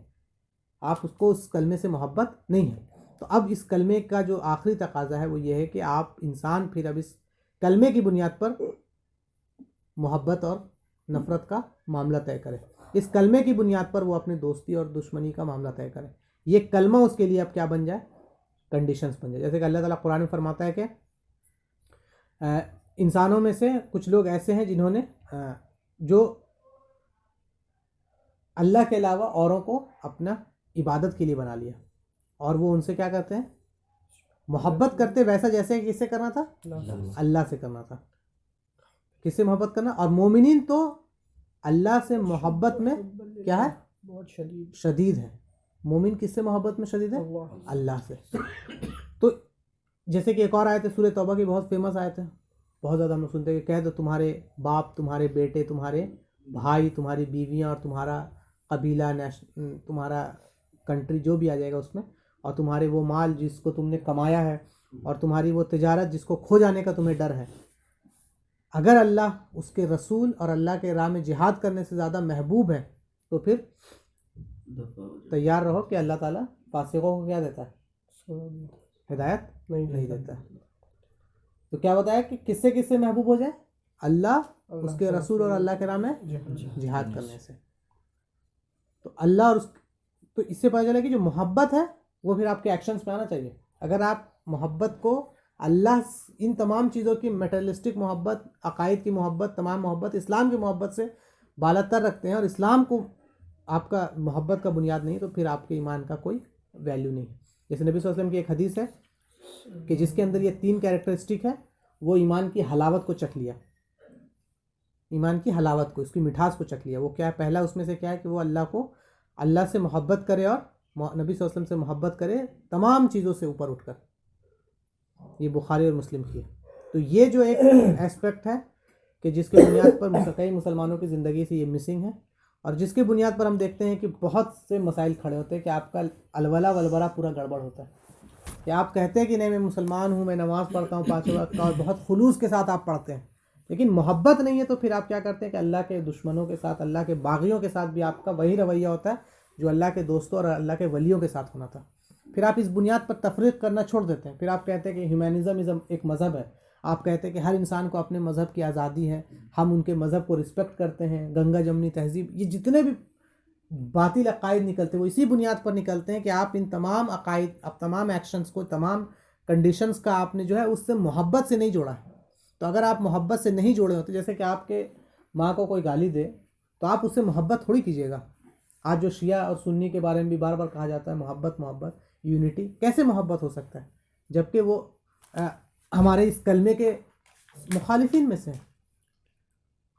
[SPEAKER 3] آپ اس کو اس کلمے سے محبت نہیں ہے. تو اب اس کلمے کا جو آخری تقاضا ہے وہ یہ ہے کہ آپ انسان پھر اب اس کلمے کی بنیاد پر محبت اور نفرت کا معاملہ طے کرے. اس کلمے کی بنیاد پر وہ اپنی دوستی اور دشمنی کا معاملہ طے کرے. یہ کلمہ اس کے لیے اب کیا بن جائے؟ کنڈیشنز بن جائے. جیسے کہ اللہ تعالیٰ قرآن میں فرماتا ہے کہ انسانوں میں سے کچھ لوگ ایسے ہیں جنہوں نے جو اللہ کے علاوہ اوروں کو اپنا عبادت کے لیے بنا لیا، اور وہ ان سے کیا کرتے ہیں؟ محبت کرتے، ویسا جیسے کس سے کرنا تھا؟ اللہ سے کرنا تھا. کس سے محبت کرنا؟ اور مومنین تو اللہ سے محبت میں کیا ہے؟
[SPEAKER 1] بہت
[SPEAKER 3] شدید ہے. مومن کس سے محبت میں شدید ہے؟ اللہ سے. تو جیسے کہ ایک اور آیت ہے سورہ توبہ کی، بہت فیمس آیت ہے، بہت زیادہ ہم سنتے ہیں کہ کہہ دو تمہارے باپ، تمہارے بیٹے، تمہارے بھائی، تمہاری بیویاں اور تمہارا قبیلہ، تمہارا کنٹری جو بھی آ جائے گا اس میں، اور تمہارے وہ مال جس کو تم نے کمایا ہے، اور تمہاری وہ تجارت جس کو کھو جانے کا تمہیں ڈر ہے، اگر اللہ، اس کے رسول اور اللہ کے راہ میں جہاد کرنے سے زیادہ محبوب ہے تو پھر تیار رہو کہ اللہ تعالیٰ فاسقوں کو کیا دیتا ہے؟ ہدایت نہیں دیتا ہے. تو کیا بتایا کہ کس سے محبوب ہو جائے؟ اللہ، اس کے رسول اور اللہ کے راہ میں جہاد کرنے سے. تو اللہ اور تو اس سے پتہ چلا کہ جو محبت ہے وہ پھر آپ کے ایکشنز پہ آنا چاہیے. اگر آپ محبت کو اللہ، ان تمام چیزوں کی میٹرلسٹک محبت، عقائد کی محبت، تمام محبت اسلام کی محبت سے بالاتر رکھتے ہیں، اور اسلام کو آپ کا محبت کا بنیاد نہیں، تو پھر آپ کے ایمان کا کوئی ویلیو نہیں ہے. جیسے نبی صلی اللہ علیہ وسلم کی ایک حدیث ہے کہ جس کے اندر یہ 3 کیریکٹرسٹک ہے وہ ایمان کی حلاوت کو چکھ لیا، ایمان کی حلاوت کو، اس کی مٹھاس کو چکھ لیا. وہ کیا ہے؟ پہلا اس میں سے کیا ہے کہ وہ اللہ سے محبت کرے اور نبی صلی اللہ علیہ وسلم سے محبت کرے تمام چیزوں سے اوپر اٹھ کر. یہ بخاری اور مسلم کی ہے. تو یہ جو ایک ایسپیکٹ ہے کہ جس کے بنیاد پر کئی مسلمانوں کی زندگی سے یہ مسنگ ہے، اور جس کے بنیاد پر ہم دیکھتے ہیں کہ بہت سے مسائل کھڑے ہوتے ہیں کہ آپ کا الولا ولبرا پورا گڑبڑ ہوتا ہے، کہ آپ کہتے ہیں کہ نہیں میں مسلمان ہوں، میں نماز پڑھتا ہوں 5 وقت کا، اور بہت خلوص کے ساتھ آپ پڑھتے ہیں، لیکن محبت نہیں ہے. تو پھر آپ کیا کرتے ہیں کہ اللہ کے دشمنوں کے ساتھ، اللہ کے باغیوں کے ساتھ بھی آپ کا وہی رویہ ہوتا ہے جو اللہ کے دوستوں اور اللہ کے ولیوں کے ساتھ ہونا تھا. پھر آپ اس بنیاد پر تفریق کرنا چھوڑ دیتے ہیں. پھر آپ کہتے ہیں کہ ہیومینزم ایک مذہب ہے. آپ کہتے ہیں کہ ہر انسان کو اپنے مذہب کی آزادی ہے، ہم ان کے مذہب کو رسپیکٹ کرتے ہیں، گنگا جمنی تہذیب، یہ جتنے بھی باطل عقائد نکلتے ہیں وہ اسی بنیاد پر نکلتے ہیں کہ آپ ان تمام عقائد، اب تمام ایکشنز کو، تمام کنڈیشنز کا آپ نے جو ہے اس سے محبت سے نہیں جوڑا ہے۔ تو اگر آپ محبت سے نہیں جوڑے ہوتے، جیسے کہ آپ کے ماں کو کوئی گالی دے تو آپ اس سے محبت تھوڑی کیجیے گا۔ آج جو شیعہ اور سنی کے بارے میں بھی بار بار کہا جاتا ہے محبت محبت، یونٹی، کیسے محبت ہو سکتا ہے جبکہ وہ ہمارے اس کلمے کے مخالفین میں سے ہیں؟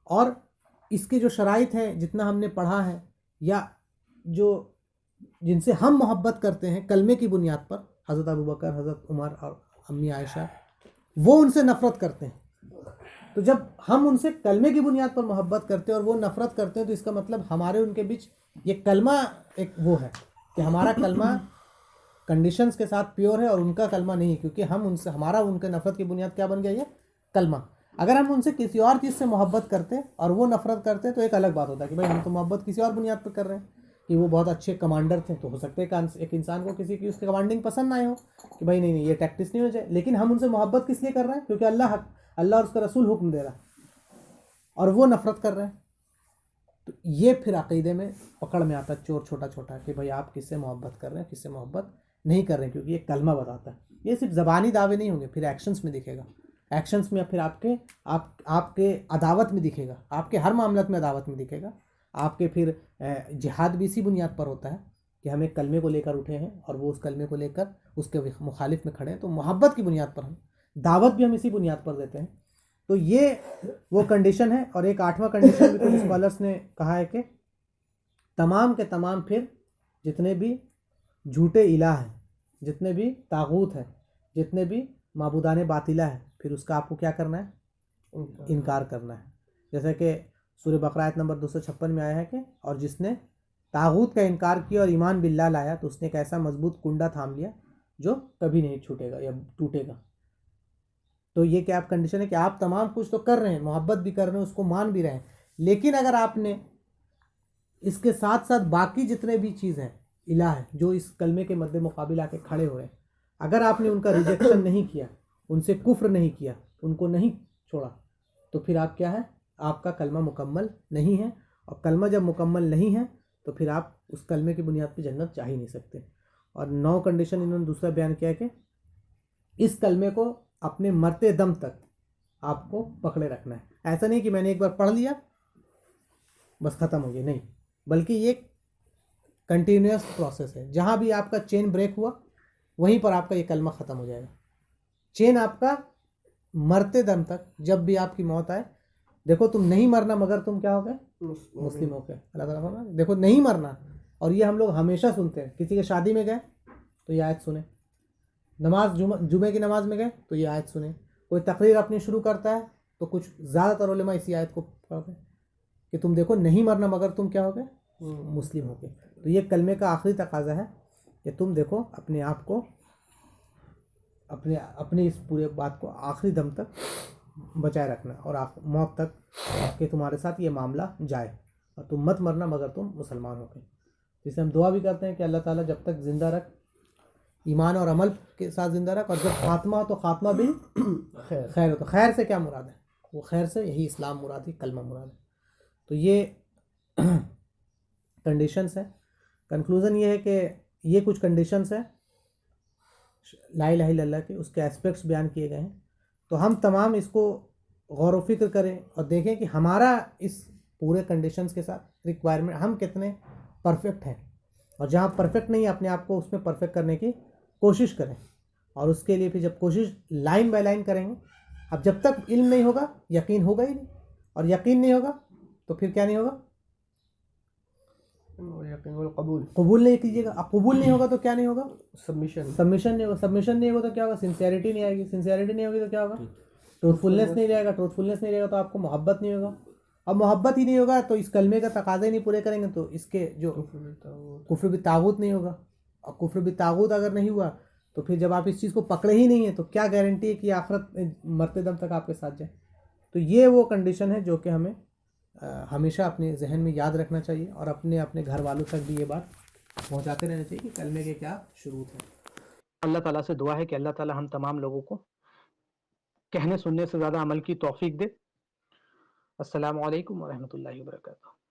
[SPEAKER 3] اور اس کے جو شرائط ہیں، جتنا ہم نے پڑھا ہے، یا جو جن سے ہم محبت کرتے ہیں کلمے کی بنیاد پر، حضرت ابوبکر، حضرت عمر اور امی عائشہ، وہ ان سے نفرت کرتے ہیں۔ تو جب ہم ان سے کلمے کی بنیاد پر محبت کرتے ہیں اور وہ نفرت کرتے ہیں، تو اس کا مطلب ہمارے ان کے بیچ یہ کلمہ ایک وہ ہے کہ ہمارا کلمہ کنڈیشنز کے ساتھ پیور ہے اور ان کا کلمہ نہیں، کیونکہ ہم ان سے، ہمارا ان کے نفرت کی بنیاد کیا بن گیا؟ یہ کلمہ۔ اگر ہم ان سے کسی اور چیز سے محبت کرتے اور وہ نفرت کرتے تو ایک الگ بات ہوتا ہے کہ بھائی ہم تو محبت کسی اور بنیاد پر کر رہے ہیں، کہ وہ بہت اچھے کمانڈر تھے، تو ہو سکتا ہے کہ ایک انسان کو کسی کی اس کی کمانڈنگ پسند نہ آئے ہو کہ بھائی نہیں یہ ٹیکٹس نہیں ہو جائے، لیکن ہم ان سے محبت کس لیے کر رہے ہیں؟ کیونکہ اللہ اور اس کا رسول حکم دے رہا ہے اور وہ نفرت کر رہے ہیں۔ تو یہ پھر عقیدے میں پکڑ میں آتا ہے چور چھوٹا چھوٹا کہ بھائی آپ کس سے محبت کر رہے ہیں، کس سے محبت نہیں کر رہے ہیں، کیونکہ یہ کلمہ بتاتا ہے۔ یہ صرف زبانی دعوے نہیں ہوں گے، پھر ایکشنز میں دکھے گا، ایکشنز میں پھر آپ کے عداوت میں دکھے گا، آپ کے ہر معاملات میں عداوت میں دکھے گا۔ آپ کے پھر جہاد بھی اسی بنیاد پر ہوتا ہے کہ ہم ایک کلمے کو لے کر اٹھے ہیں اور وہ اس کلمے کو لے کر اس کے مخالف میں کھڑے ہیں، تو محبت کی بنیاد پر ہم دعوت بھی ہم اسی بنیاد پر دیتے ہیں۔ تو یہ وہ کنڈیشن ہے۔ اور ایک 8واں کنڈیشن بھی کچھ اسکالرس نے کہا ہے کہ تمام کے تمام پھر جتنے بھی جھوٹے الہ ہیں، جتنے بھی طاغوت ہیں، جتنے بھی معبودان باطلہ ہیں، پھر اس کا آپ کو کیا کرنا ہے؟ انکار کرنا ہے۔ جیسے کہ سورہ بقرہ آیت نمبر 256 میں آیا ہے کہ اور جس نے طاغوت کا انکار کیا اور ایمان باللہ لایا تو اس نے ایک ایسا مضبوط کنڈا تھام لیا جو کبھی نہیں چھوٹے گا یا ٹوٹے گا۔ تو یہ کیا آپ کنڈیشن ہے کہ آپ تمام کچھ تو کر رہے ہیں، محبت بھی کر رہے ہیں، اس کو مان بھی رہے ہیں، لیکن اگر آپ نے اس کے ساتھ ساتھ باقی جتنے بھی چیز ہیں، الہ ہیں، جو اس کلمے کے مد مقابل آ کے کھڑے ہوئے ہیں، اگر آپ نے ان کا ریجیکشن نہیں کیا، ان سے کفر نہیں کیا، ان کو نہیں چھوڑا، تو پھر آپ کیا ہے؟ آپ کا کلمہ مکمل نہیں ہے۔ اور کلمہ جب مکمل نہیں ہے تو پھر آپ اس کلمے کی بنیاد پہ جنت چاہ ہی نہیں سکتے۔ اور 9 کنڈیشن انہوں نے دوسرا بیان کیا ہے کہ اس کلمے کو اپنے مرتے دم تک آپ کو پکڑے رکھنا ہے۔ ایسا نہیں کہ میں نے ایک بار پڑھ لیا بس ختم ہو گیا، نہیں، بلکہ یہ کنٹینیوس پروسیس ہے۔ جہاں بھی آپ کا چین بریک ہوا وہیں پر آپ کا یہ کلمہ ختم ہو جائے گا۔ چین آپ کا مرتے دم تک، جب بھی آپ کی موت آئے، دیکھو تم نہیں مرنا مگر تم کیا ہو گئے؟ مسلم ہو گئے۔ اللہ تعالیٰ فرماتا ہے دیکھو نہیں مرنا، اور یہ ہم لوگ ہمیشہ سنتے ہیں۔ کسی کے شادی میں گئے تو یہ آیت سنیں، نماز جمعے کی نماز میں گئے تو یہ آیت سنیں، کوئی تقریر اپنی شروع کرتا ہے تو کچھ زیادہ تر علماء اسی آیت کو پڑھتے ہیں کہ تم دیکھو نہیں مرنا مگر تم کیا ہو گئے؟ مسلم ہو گئے۔ تو یہ کلمے کا آخری تقاضا ہے کہ تم دیکھو اپنے آپ کو، اپنے اس پورے بات کو آخری دم تک بچائے رکھنا، اور موت تک کہ تمہارے ساتھ یہ معاملہ جائے، اور تم مت مرنا مگر تم مسلمان ہو گئے۔ جسے ہم دعا بھی کرتے ہیں کہ اللہ تعالیٰ جب تک زندہ رکھ، ایمان اور عمل کے ساتھ زندہ رکھ، اور جب خاتمہ ہو تو خاتمہ بھی خیر ہو۔ تو خیر سے کیا مراد ہے؟ وہ خیر سے یہی اسلام مراد ہے، کلمہ مراد ہے۔ تو یہ کنڈیشنز ہیں۔ کنکلوژن یہ ہے کہ یہ کچھ کنڈیشنز ہیں لا الہ الا اللہ کے، اس کے اسپیکٹس بیان کیے گئے ہیں۔ تو ہم تمام اس کو غور و فکر کریں اور دیکھیں کہ ہمارا اس پورے کنڈیشنز کے ساتھ ریکوائرمنٹ، ہم کتنے پرفیکٹ ہیں، اور جہاں پرفیکٹ نہیں اپنے آپ کو اس میں پرفیکٹ کرنے کی کوشش کریں۔ اور اس کے لیے پھر جب کوشش لائن بائی لائن کریں گے، اب جب تک علم نہیں ہوگا یقین ہوگا ہی نہیں، اور یقین نہیں ہوگا تو پھر کیا نہیں ہوگا؟ قبول نہیں کیجیے گا۔ اب قبول نہیں ہوگا تو کیا نہیں ہوگا؟ سبمیشن نہیں ہوگا۔ سبمیشن نہیں ہوگا تو کیا ہوگا؟ سنسیئرٹی نہیں آئے گی۔ سنسیئرٹی نہیں ہوگی تو کیا ہوگا؟ ٹروتھفلنس نہیں رہے گا۔ ٹروتھفلنس نہیں رہے گا تو آپ کو محبت نہیں ہوگا۔ اب محبت ہی نہیں ہوگا تو اس کلمے کا تقاضے نہیں پورے کریں گے تو اس کے جو کفر بالطاغوت نہیں ہوگا، اور کفر بالطاغوت اگر نہیں ہوا تو پھر جب آپ اس چیز کو پکڑے ہی نہیں ہیں تو کیا گارنٹی ہے کہ آخرت مرتے دم تک آپ کے ساتھ جائے؟ تو یہ وہ کنڈیشن ہے جو کہ ہمیں ہمیشہ اپنے ذہن میں یاد رکھنا چاہیے، اور اپنے گھر والوں تک بھی یہ بات پہنچاتے رہنا چاہیے کہ کلمے کے کیا شروط ہیں۔
[SPEAKER 1] اللہ تعالیٰ سے دعا ہے کہ اللہ تعالیٰ ہم تمام لوگوں کو کہنے سننے سے زیادہ عمل کی توفیق دے۔ السلام علیکم ورحمۃ اللہ وبرکاتہ۔